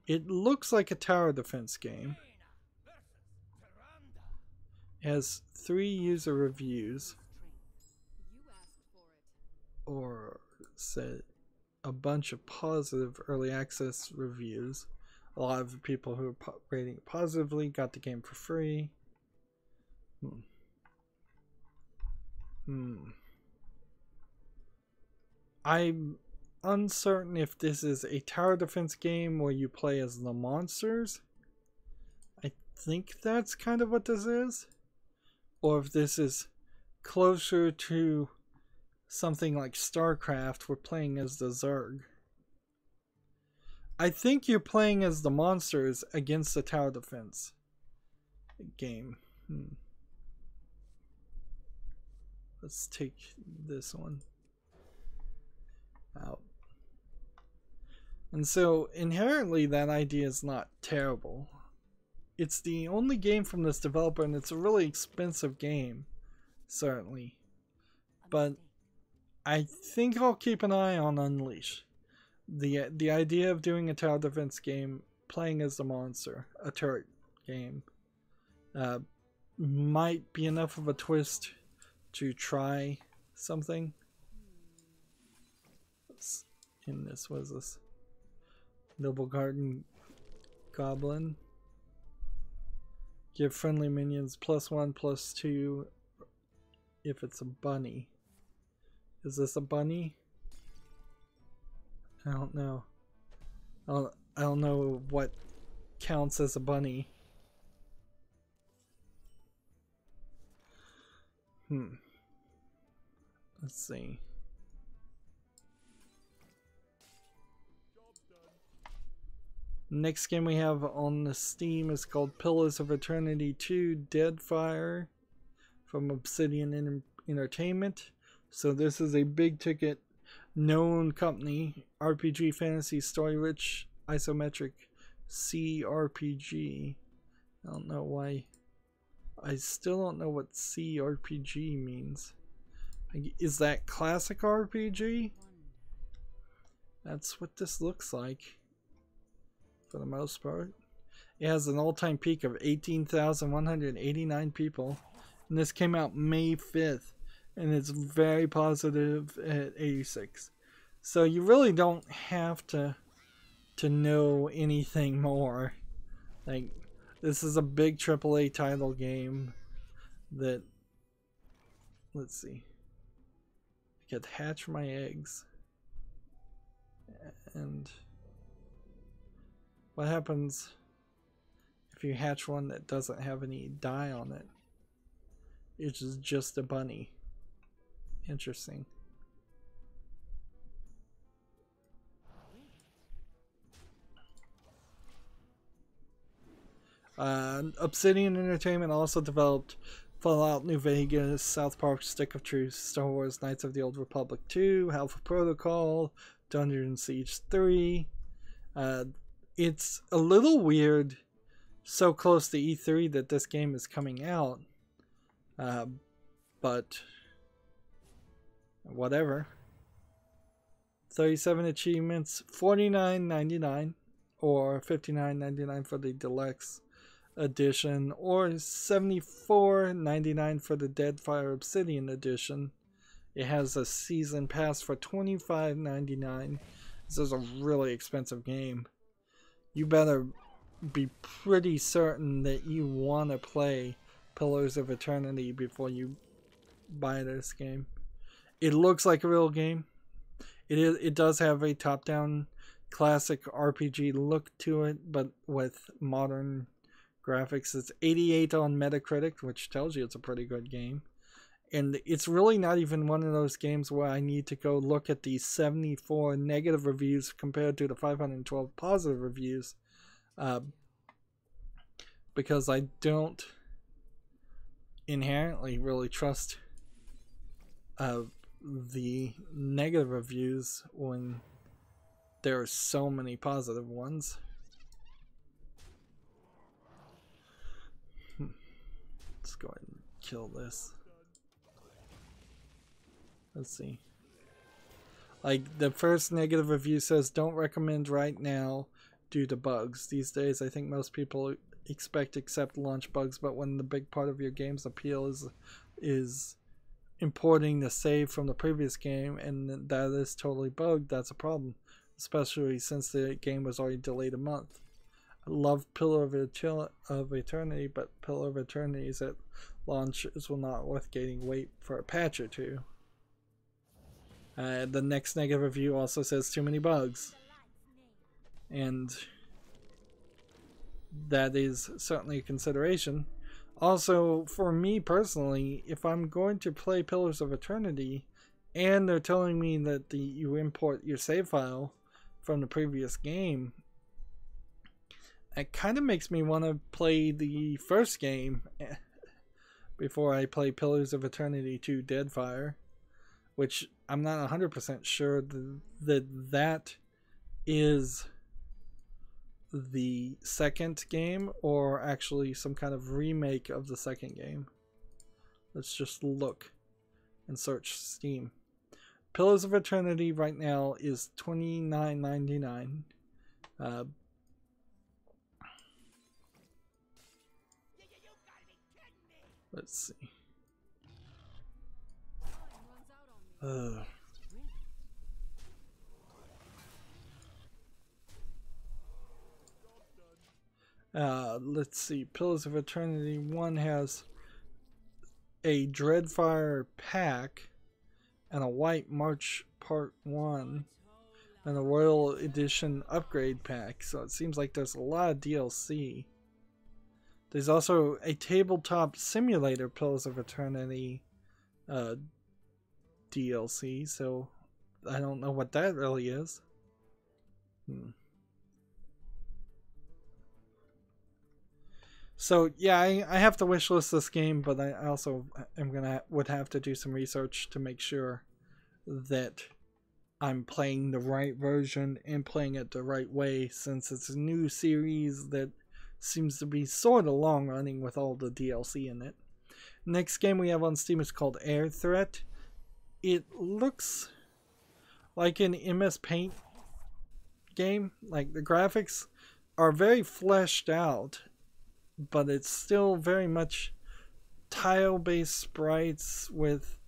It looks like a tower defense game. It has 3 user reviews. Or said a bunch of positive early access reviews. A lot of the people who are rating it positively got the game for free. I'm uncertain if this is a tower defense game where you play as the monsters. I think that's kind of what this is. Or if this is closer to something like StarCraft, we're playing as the Zerg. I think you're playing as the monsters against the tower defense game. Let's take this one out. And so inherently that idea is not terrible. It's the only game from this developer, and it's a really expensive game, certainly. But I think I'll keep an eye on Unleash. The idea of doing a tower defense game, playing as the monster, a turret game, might be enough of a twist to try something. In this, what is this? Noble Garden Goblin. Give friendly minions +1/+2 if it's a bunny. Is this a bunny? I don't know. I don't know what counts as a bunny. Let's see. Next game we have on the Steam is called Pillars of Eternity 2 Deadfire from Obsidian Entertainment. So this is a big ticket known company, RPG fantasy story rich isometric CRPG. I don't know why. I still don't know what CRPG means. Is that classic RPG? That's what this looks like for the most part. It has an all-time peak of 18,189 people, and this came out May 5th, and it's very positive at 86. So you really don't have to know anything more. Like, This is a big AAA title game that, let's see, I could hatch my eggs. And what happens if you hatch one that doesn't have any dye on it? It's just a bunny. Interesting. Obsidian Entertainment also developed Fallout New Vegas, South Park Stick of Truth, Star Wars Knights of the Old Republic 2, Alpha Protocol, Dungeon Siege 3. It's a little weird so close to E3 that this game is coming out. But whatever. 37 achievements, $49.99 or $59.99 for the deluxe edition, or $74.99 for the Deadfire Obsidian edition. It has a season pass for $25.99. This is a really expensive game. You better be pretty certain that you want to play Pillars of Eternity before you buy this game. It looks like a real game. It does have a top-down classic RPG look to it, but with modern graphics. It's 88 on Metacritic, which tells you it's a pretty good game. And it's really not even one of those games where I need to go look at the 74 negative reviews compared to the 512 positive reviews, because I don't inherently really trust the negative reviews when there are so many positive ones. Let's go ahead and kill this. Let's see. Like, the first negative review says, don't recommend right now due to bugs. These days, I think most people accept launch bugs, but when the big part of your game's appeal is importing the save from the previous game, and that is totally bugged, that's a problem. Especially since the game was already delayed a month. I love Pillar of Eternity, but Pillar of Eternity's at launch is not worth getting wait for a patch or two. The next negative review also says too many bugs. And that is certainly a consideration. Also, for me personally, if I'm going to play Pillars of Eternity and they're telling me that you import your save file from the previous game, it kind of makes me want to play the first game before I play Pillars of Eternity 2 Deadfire, which I'm not 100% sure that is the second game or actually some kind of remake of the second game. Let's just look and search Steam. Pillars of Eternity right now is $29.99. Let's see. Let's see. Pillars of Eternity 1 has a Dreadfire pack and a White March Part 1 and a Royal Edition upgrade pack. So it seems like there's a lot of DLC. There's also a tabletop simulator Pillars of Eternity DLC, so I don't know what that really is. So yeah, I have to wishlist this game, but I also would have to do some research to make sure that I'm playing the right version and playing it the right way, since it's a new series that seems to be sort of long running with all the DLC in it. Next game we have on Steam is called Air Threat. It looks like an MS Paint game. Like, the graphics are very fleshed out, but it's still very much tile-based sprites with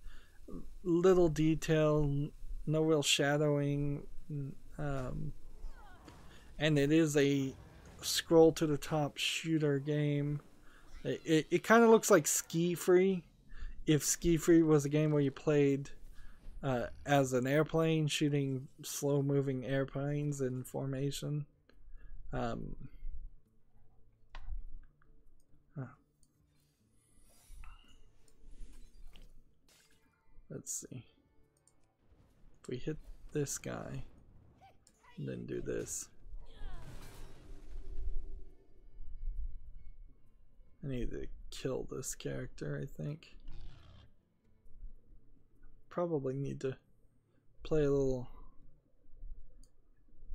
little detail, no real shadowing, and it is a scroll to the top shooter game. It kind of looks like Ski Free. If Ski Free was a game where you played as an airplane shooting slow moving airplanes in formation. Let's see. If we hit this guy and then do this. I need to kill this character, I think. Probably need to play a little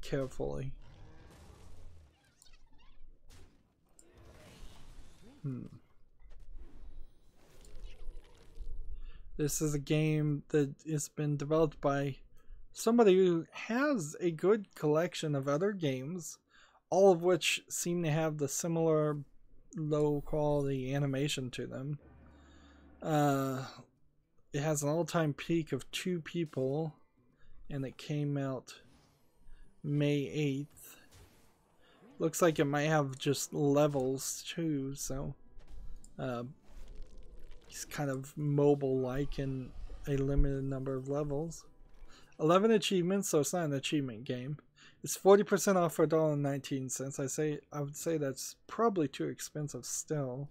carefully. This is a game that has been developed by somebody who has a good collection of other games, all of which seem to have the similar low quality animation to them. It has an all-time peak of 2 people, and it came out May 8th. Looks like it might have just levels too, so it's kind of mobile-like in a limited number of levels. 11 achievements, so it's not an achievement game. It's 40% off for $1.19. I would say that's probably too expensive still.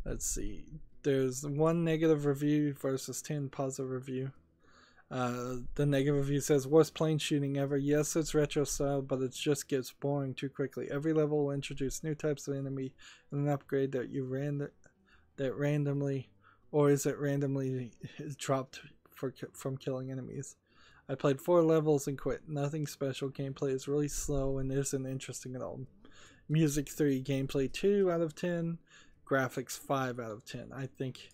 Let's see. There's 1 negative review versus 10 positive review. The negative review says, worst plane shooting ever. Yes, it's retro style, but it just gets boring too quickly. Every level will introduce new types of enemy and an upgrade that randomly, or is it randomly dropped from killing enemies. I played 4 levels and quit. Nothing special. Gameplay is really slow and isn't interesting at all. Music 3, gameplay 2 out of 10, graphics 5 out of 10. I think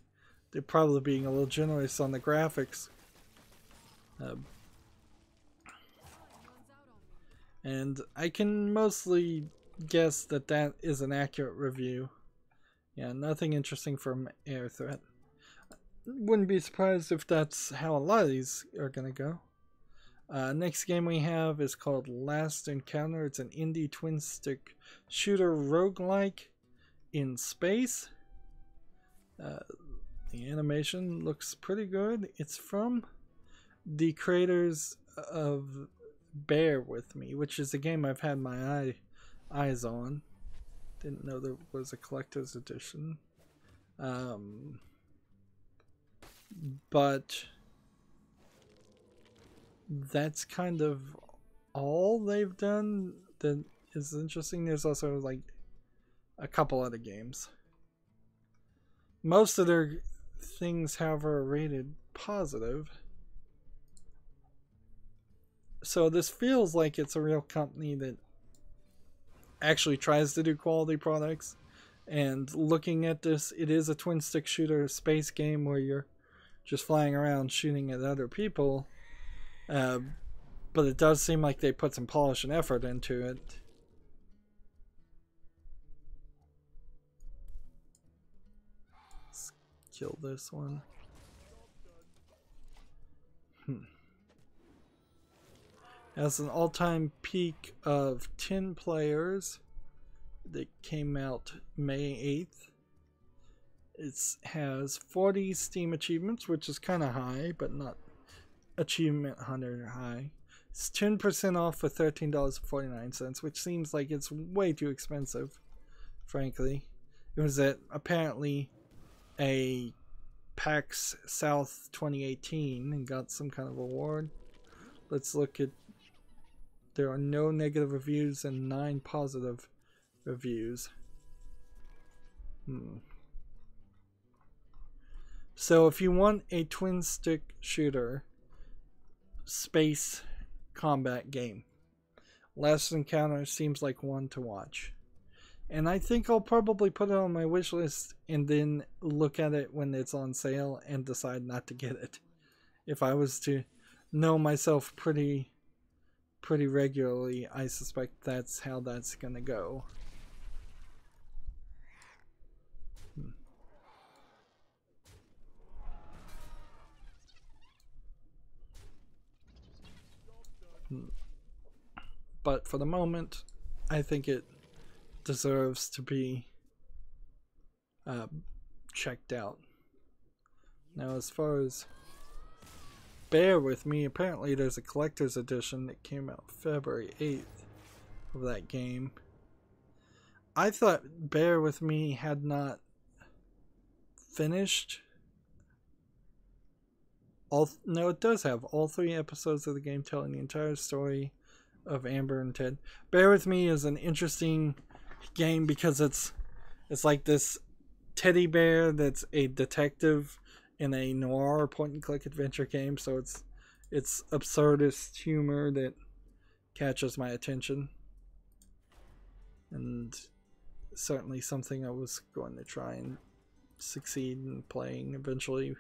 they're probably being a little generous on the graphics. And I can mostly guess that that is an accurate review. Yeah, nothing interesting from Air Threat. Wouldn't be surprised if that's how a lot of these are gonna go. Next game we have is called Last Encounter. It's an indie twin stick shooter roguelike in space. The animation looks pretty good. It's from the creators of Bear With Me, which is a game I've had my eyes on. Didn't know there was a collector's edition. But that's kind of all they've done that is interesting. There's also like a couple other games. Most of their things, however, are rated positive. So this feels like it's a real company that actually tries to do quality products. And looking at this, it is a twin stick shooter space game where you're just flying around shooting at other people. But it does seem like they put some polish and effort into it. Let's kill this one. Has an all-time peak of 10 players that came out May 8th. It has 40 Steam achievements, which is kind of high, but not achievement hunter high. It's 10% off for $13.49, which seems like it's way too expensive, frankly. It was at apparently a PAX South 2018 and got some kind of award. Let's look at. There are no negative reviews and 9 positive reviews. So if you want a twin stick shooter space combat game, Last Encounter seems like one to watch. And I think I'll probably put it on my wish list and then look at it when it's on sale and decide not to get it. If I was to know myself pretty regularly, I suspect that's how that's gonna go. but for the moment, I think it deserves to be checked out. Now, as far as Bear With Me, apparently there's a collector's edition that came out February 8th of that game. I thought Bear With Me had not finished. No, it does have all 3 episodes of the game telling the entire story of Amber and Ted. Bear With Me is an interesting game because it's like this teddy bear that's a detective in a noir point-and-click adventure game, so it's absurdist humor that catches my attention, and certainly something I was going to try and succeed in playing eventually.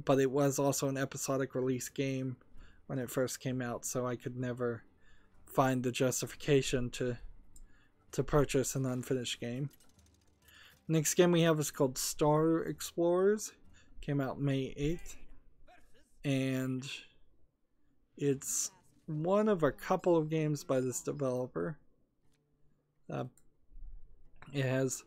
But it was also an episodic release game when it first came out, so I could never find the justification to purchase an unfinished game. Next game we have is called Star Explorers. Came out May 8th, and it's one of a couple of games by this developer. It has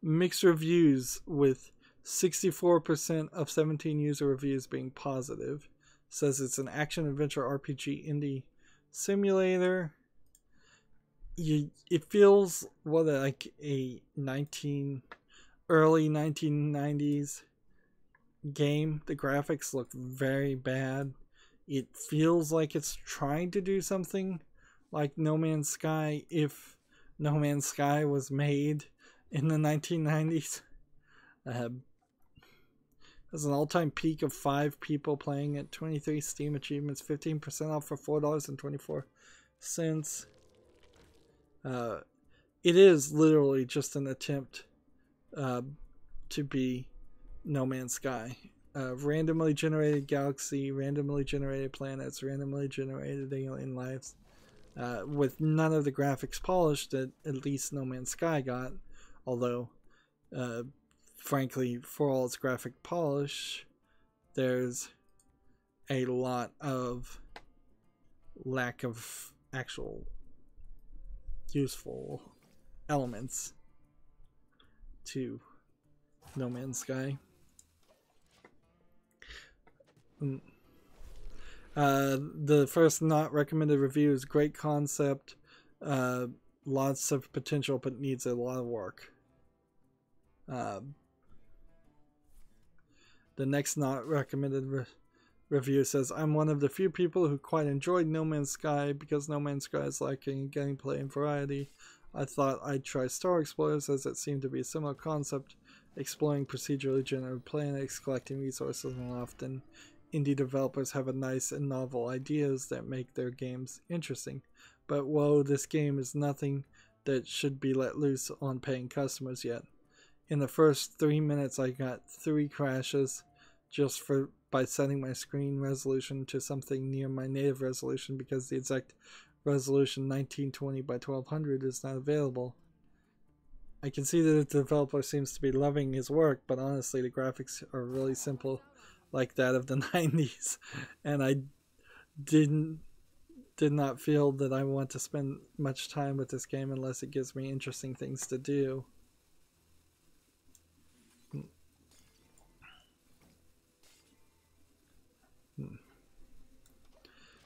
mixed reviews, with 64% of 17 user reviews being positive. It says it's an action-adventure RPG indie simulator. It feels like a early 1990s game. The graphics look very bad. It feels like it's trying to do something like No Man's Sky if No Man's Sky was made in the 1990s. There's an all-time peak of 5 people playing it, 23 Steam achievements, 15% off for $4.24. It is literally just an attempt to be No Man's Sky. Randomly generated galaxy, randomly generated planets, randomly generated alien lives, with none of the graphics polished that at least No Man's Sky got, although frankly, for all its graphic polish, there's a lot of lack of actual useful elements to No Man's Sky. The first not recommended review is great concept, lots of potential, but needs a lot of work. The next not recommended review says, I'm one of the few people who quite enjoyed No Man's Sky. Because No Man's Sky is lacking gameplay and variety, I thought I'd try Star Explorers, as it seemed to be a similar concept, exploring procedurally generated planets, collecting resources, and often indie developers have a nice and novel ideas that make their games interesting. But whoa, this game is nothing that should be let loose on paying customers yet. In the first 3 minutes, I got 3 crashes just by setting my screen resolution to something near my native resolution, because the exact resolution 1920 by 1200 is not available. I can see that the developer seems to be loving his work, but honestly, the graphics are really simple, like that of the 90s, and I did not feel that I want to spend much time with this game unless it gives me interesting things to do.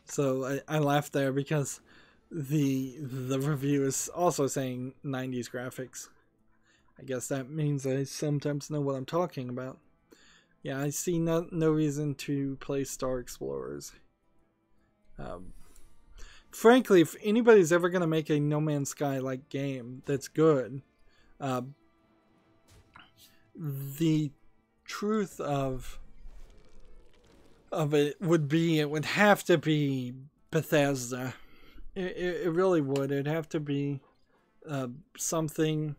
So I laughed there because the review is also saying 90s graphics. I guess that means I sometimes know what I'm talking about. Yeah, I see no reason to play Star Explorers. Frankly, if anybody's ever going to make a No Man's Sky-like game that's good, the truth of it would have to be Bethesda. It really would. It'd have to be something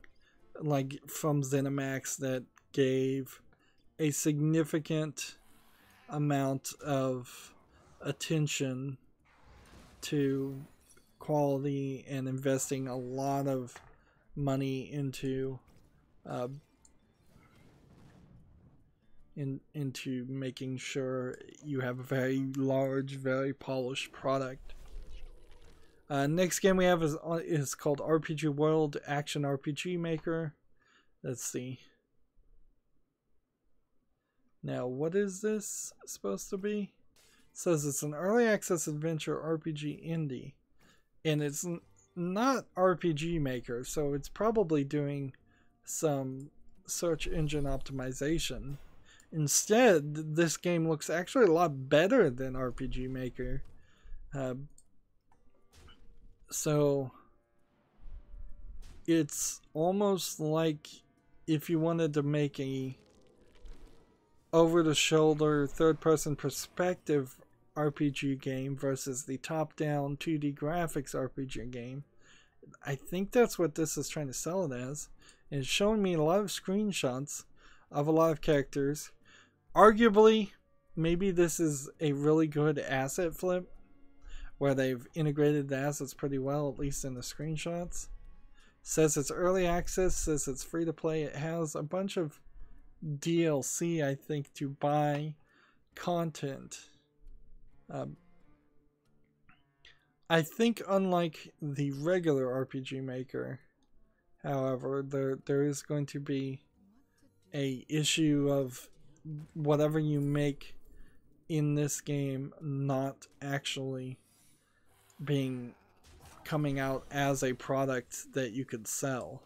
like from ZeniMax that gave a significant amount of attention to quality and investing a lot of money into into making sure you have a very large, very polished product. Next game we have is called RPG World Action RPG Maker. Let's see. Now, what is this supposed to be? It says it's an early access adventure RPG indie. And it's not RPG Maker, so it's probably doing some search engine optimization. Instead, this game looks actually a lot better than RPG Maker. So it's almost like if you wanted to make a over-the-shoulder third-person perspective RPG game versus the top-down 2D graphics RPG game. I think that's what this is trying to sell it as. And it's showing me a lot of screenshots of a lot of characters. Arguably, maybe this is a really good asset flip where they've integrated the assets pretty well, at least in the screenshots. Says it's early access, says it's free to play. It has a bunch of DLC, I think, to buy content. I think unlike the regular RPG Maker, however, there is going to be a issue of whatever you make in this game not actually coming out as a product that you could sell.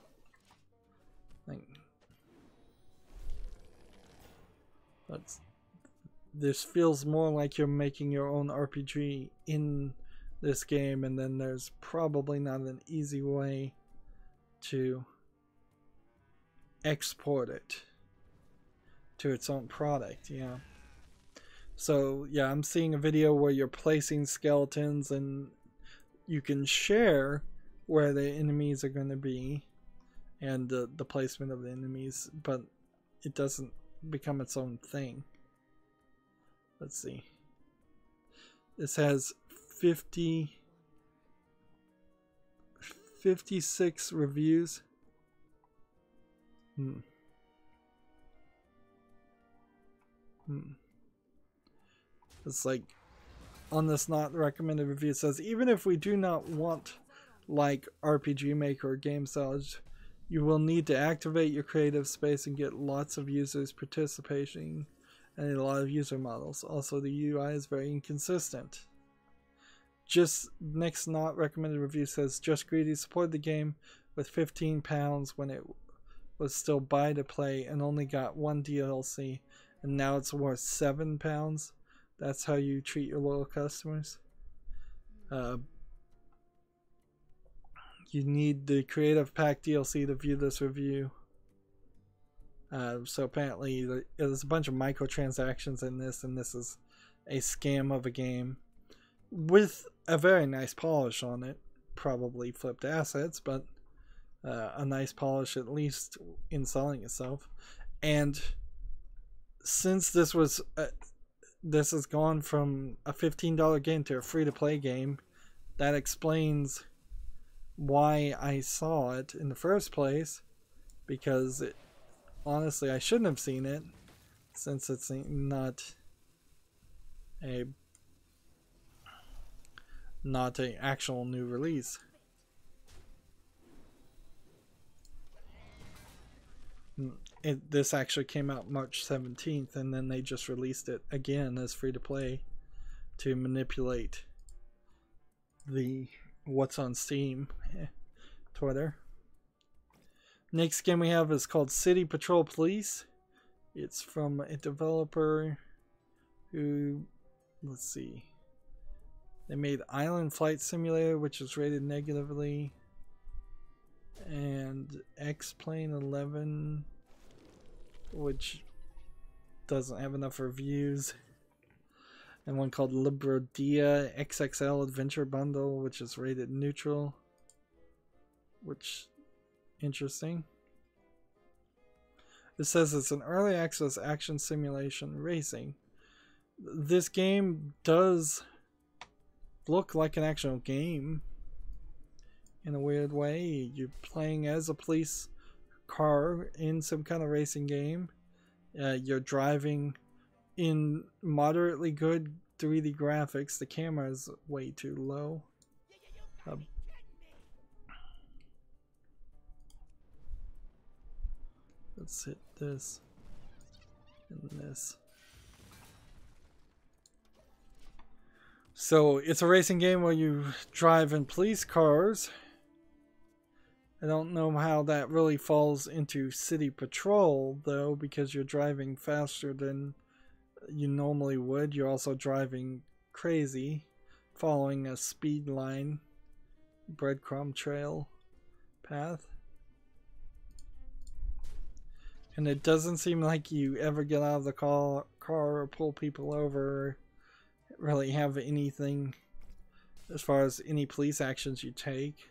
This feels more like you're making your own RPG in this game, and then there's probably not an easy way to export it to its own product. Yeah. So yeah, I'm seeing a video where you're placing skeletons and you can share where the enemies are going to be and the placement of the enemies, but it doesn't become its own thing. Let's see. This has 56 reviews. It's like on this not recommended review, it says, even if we do not want like RPG Maker or game sellers, you will need to activate your creative space and get lots of users participating and a lot of user models. Also, the UI is very inconsistent. Just next not recommended review says, Just Greedy supported the game with £15 when it was still buy to play and only got one DLC, and now it's worth £7. That's how you treat your loyal customers. You need the Creative Pack DLC to view this review. So apparently there's a bunch of microtransactions in this, and this is a scam of a game with a very nice polish on it. Probably flipped assets, but a nice polish at least in selling itself. And since this has gone from a $15 game to a free-to-play game, that explains why I saw it in the first place, because honestly I shouldn't have seen it since it's not a actual new release. This actually came out March 17th, and then they just released it again as free to play to manipulate the what's on Steam Twitter. Next game we have is called City Patrol Police. It's from a developer who, let's see, they made Island Flight Simulator, which is rated negatively, and X-Plane 11, which doesn't have enough reviews, and one called Librodia XXL Adventure Bundle, which is rated neutral, which interesting. It says it's an early access action simulation racing. This game does look like an actual game in a weird way. You're playing as a police car in some kind of racing game. You're driving in moderately good 3D graphics. The camera is way too low. Let's hit this and this. So it's a racing game where you drive in police cars. I don't know how that really falls into city patrol though, because you're driving faster than you normally would. You're also driving crazy, following a speed line, breadcrumb trail path. And it doesn't seem like you ever get out of the car or pull people over, or really have anything as far as any police actions you take.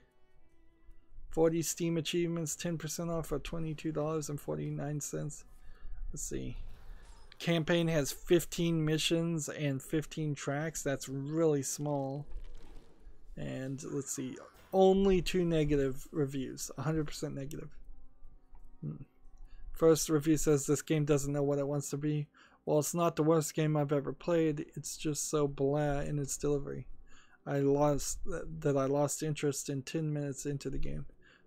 40 Steam achievements, 10% off for $22.49. Let's see. Campaign has 15 missions and 15 tracks. That's really small. And let's see. Only 2 negative reviews. 100% negative. First review says this game doesn't know what it wants to be. Well, it's not the worst game I've ever played. It's just so blah in its delivery. I lost interest in 10 minutes into the game.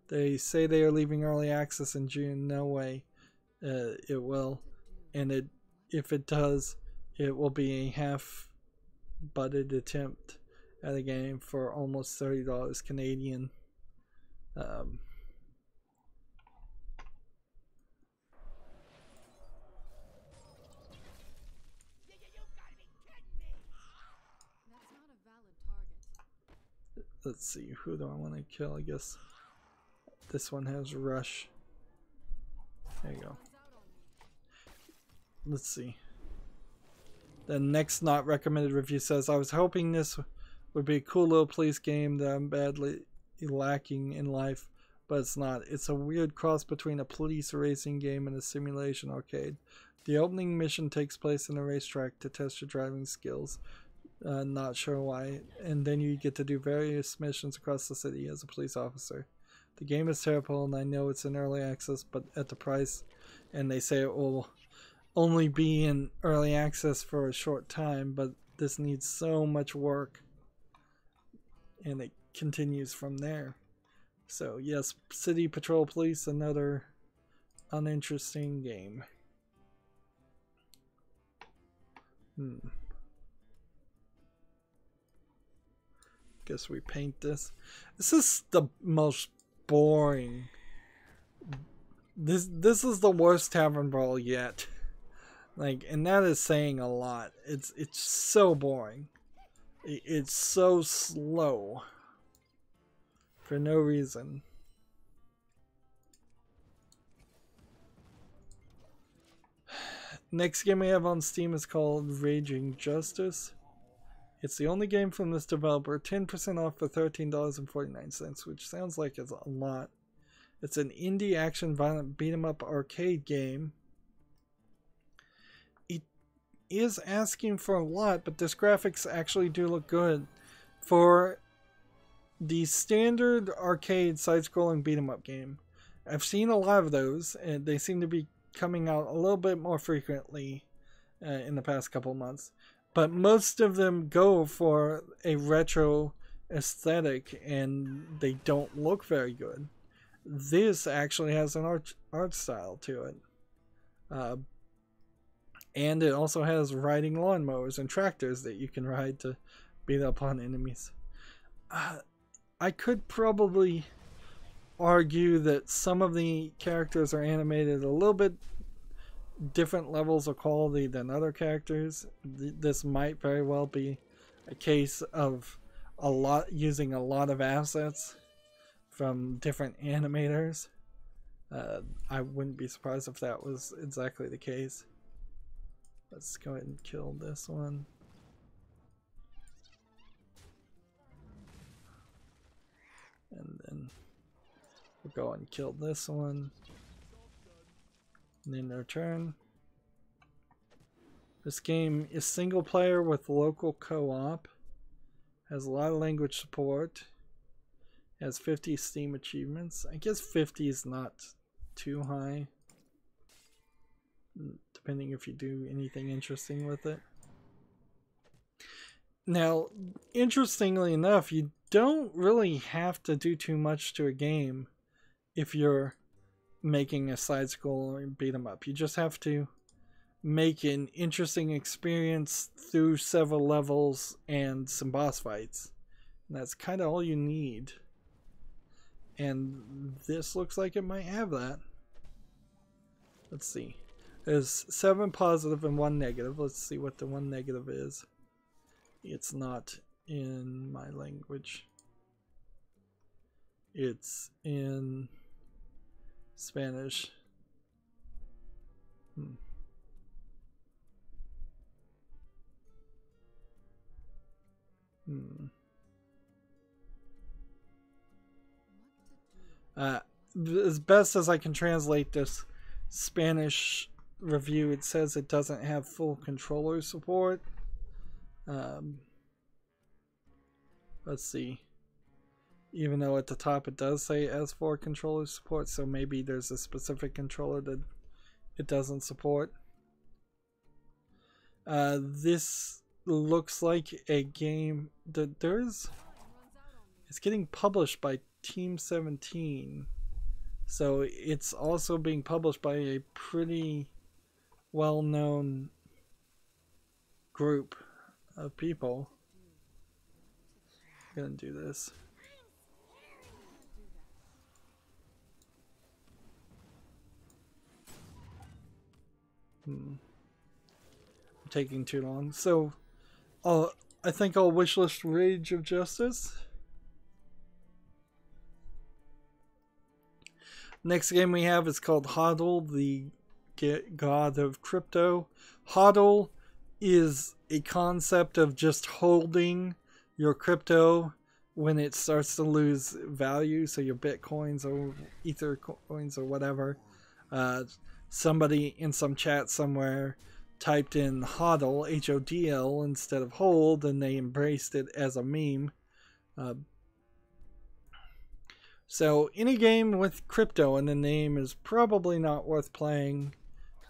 They say they are leaving early access in June. No way it will. And if it does, it will be a half-butted attempt at a game for almost $30 Canadian. Let's see, who do I want to kill? I guess this one has Rush. There you go. Let's see. The next not recommended review says, I was hoping this would be a cool little police game that I'm badly lacking in life, but it's not. It's a weird cross between a police racing game and a simulation arcade. The opening mission takes place in a racetrack to test your driving skills. Not sure why. And then you get to do various missions across the city as a police officer. The game is terrible, and I know it's in early access, but at the price, and they say it will only be in early access for a short time, but this needs so much work. And it continues from there. So yes, City Patrol Police, another uninteresting game. Guess we paint this. This is the most boring. This is the worst tavern brawl yet. Like, and that is saying a lot. It's so boring. It's so slow for no reason. Next game we have on Steam is called Raging Justice. It's the only game from this developer, 10% off for $13.49, which sounds like it's a lot. It's an indie action violent beat 'em up arcade game. It is asking for a lot, but this graphics actually do look good. For the standard arcade side-scrolling beat 'em up game, I've seen a lot of those, and they seem to be coming out a little bit more frequently in the past couple months. But most of them go for a retro aesthetic, and they don't look very good. This actually has an art style to it. And it also has riding lawnmowers and tractors that you can ride to beat up on enemies. I could probably argue that some of the characters are animated a little bit different levels of quality than other characters. This might very well be a case of using a lot of assets from different animators. I wouldn't be surprised if that was exactly the case. Let's go ahead and kill this one. And then we'll go and kill this one. And then return. This game is single player with local co-op. Has a lot of language support. Has 50 Steam achievements. I guess 50 is not too high, depending if you do anything interesting with it. Now, interestingly enough, you don't really have to do too much to a game if you're making a side scroller beat 'em up. You just have to make an interesting experience through several levels and some boss fights. And that's kind of all you need. And this looks like it might have that. Let's see. There's 7 positive and 1 negative. Let's see what the 1 negative is. It's not in my language. It's in Spanish. As best as I can translate this Spanish review, it says it doesn't have full controller support. Let's see. Even though at the top it does say S4 controller support, so maybe there's a specific controller that it doesn't support. This looks like a game that it's getting published by Team 17, so it's also being published by a pretty well-known group of people. I'm gonna do this. I'm taking too long, so I think I'll wishlist Rage of Justice. Next game we have is called HODL, the God of Crypto. HODL is a concept of just holding your crypto when it starts to lose value, so your Bitcoins or Ether coins or whatever. Somebody in some chat somewhere typed in HODL, H-O-D-L, instead of hold, and they embraced it as a meme. So any game with crypto in the name is probably not worth playing.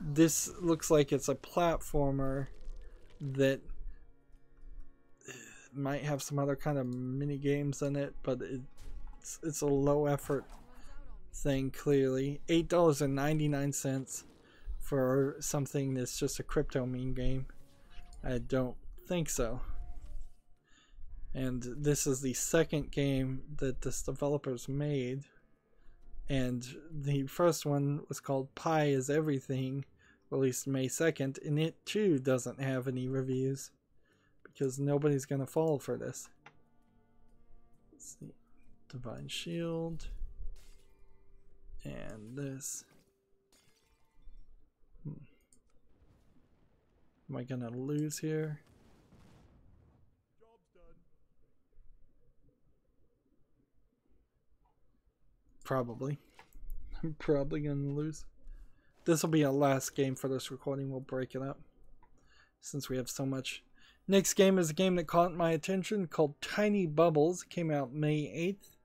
This looks like it's a platformer that might have some other kind of mini games in it, but it's a low effort thing, clearly. $8.99 for something that's just a crypto meme game. I don't think so. And this is the second game that this developer's made. And the first one was called Pi is Everything, released May 2nd, and it too doesn't have any reviews because nobody's gonna fall for this. Let's see. Divine Shield. And this. Am I gonna lose here? Probably. I'm probably gonna lose. This will be our last game for this recording. We'll break it up since we have so much. Next game is a game that caught my attention called Tiny Bubbles. It came out May 8th.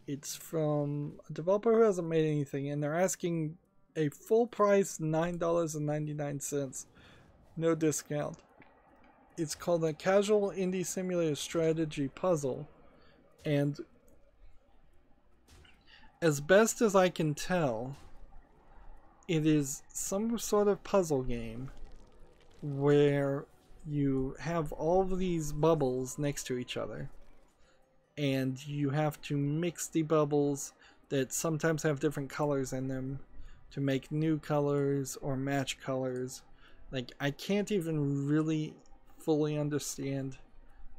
It's from a developer who hasn't made anything, and they're asking a full price $9.99. No discount. It's called a casual indie simulator strategy puzzle, and as best as I can tell, it is some sort of puzzle game where you have all of these bubbles next to each other, and you have to mix the bubbles that sometimes have different colors in them to make new colors or match colors. Like, I can't even really fully understand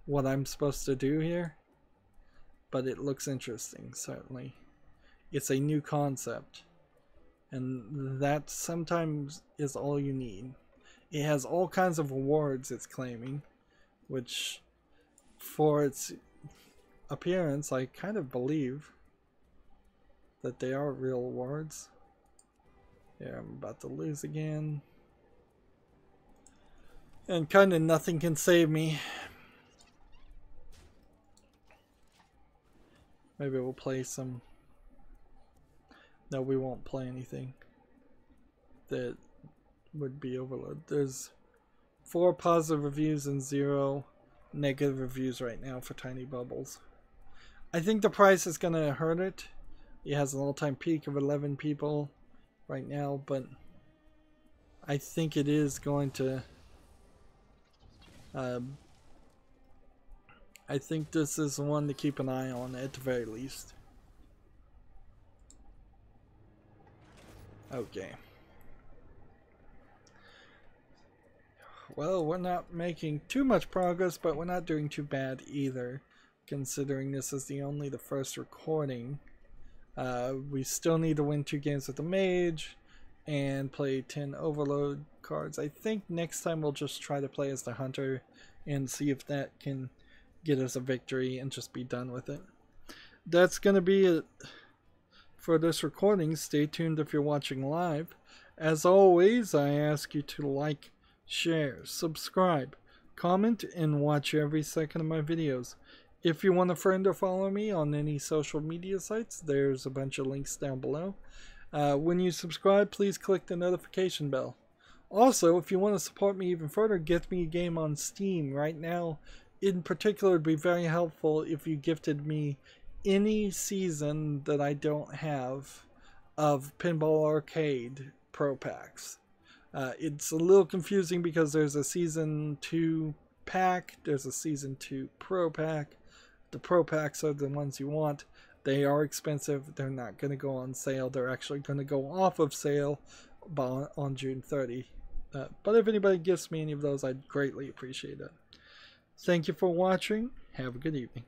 what I'm supposed to do here, but it looks interesting, certainly. It's a new concept, and that sometimes is all you need. It has all kinds of awards, it's claiming, which for its appearance I kind of believe that they are real awards. Yeah, I'm about to lose again. And kind of nothing can save me. Maybe we'll play some... No, we won't play anything that would be overload. There's 4 positive reviews and 0 negative reviews right now for Tiny Bubbles. I think the price is going to hurt it. It has an all-time peak of 11 people right now, but I think it is going to... I think this is one to keep an eye on at the very least. Okay. Well, we're not making too much progress, but we're not doing too bad either, considering this is only the first recording. We still need to win 2 games with the mage and play 10 overload cards. I think next time we'll just try to play as the hunter and see if that can get us a victory and just be done with it. That's going to be it for this recording. Stay tuned if you're watching live. As always, I ask you to like, share, subscribe, comment, and watch every second of my videos. If you want a friend or follow me on any social media sites, there's a bunch of links down below. When you subscribe, please click the notification bell. Also, if you want to support me even further, get me a game on Steam. Right now, in particular, it would be very helpful if you gifted me any season that I don't have of Pinball Arcade Pro Packs. It's a little confusing because there's a Season 2 pack, there's a Season 2 Pro Pack. The Pro Packs are the ones you want. They are expensive. They're not going to go on sale. They're actually going to go off of sale on June 30. But if anybody gives me any of those, I'd greatly appreciate it. Thank you for watching. Have a good evening.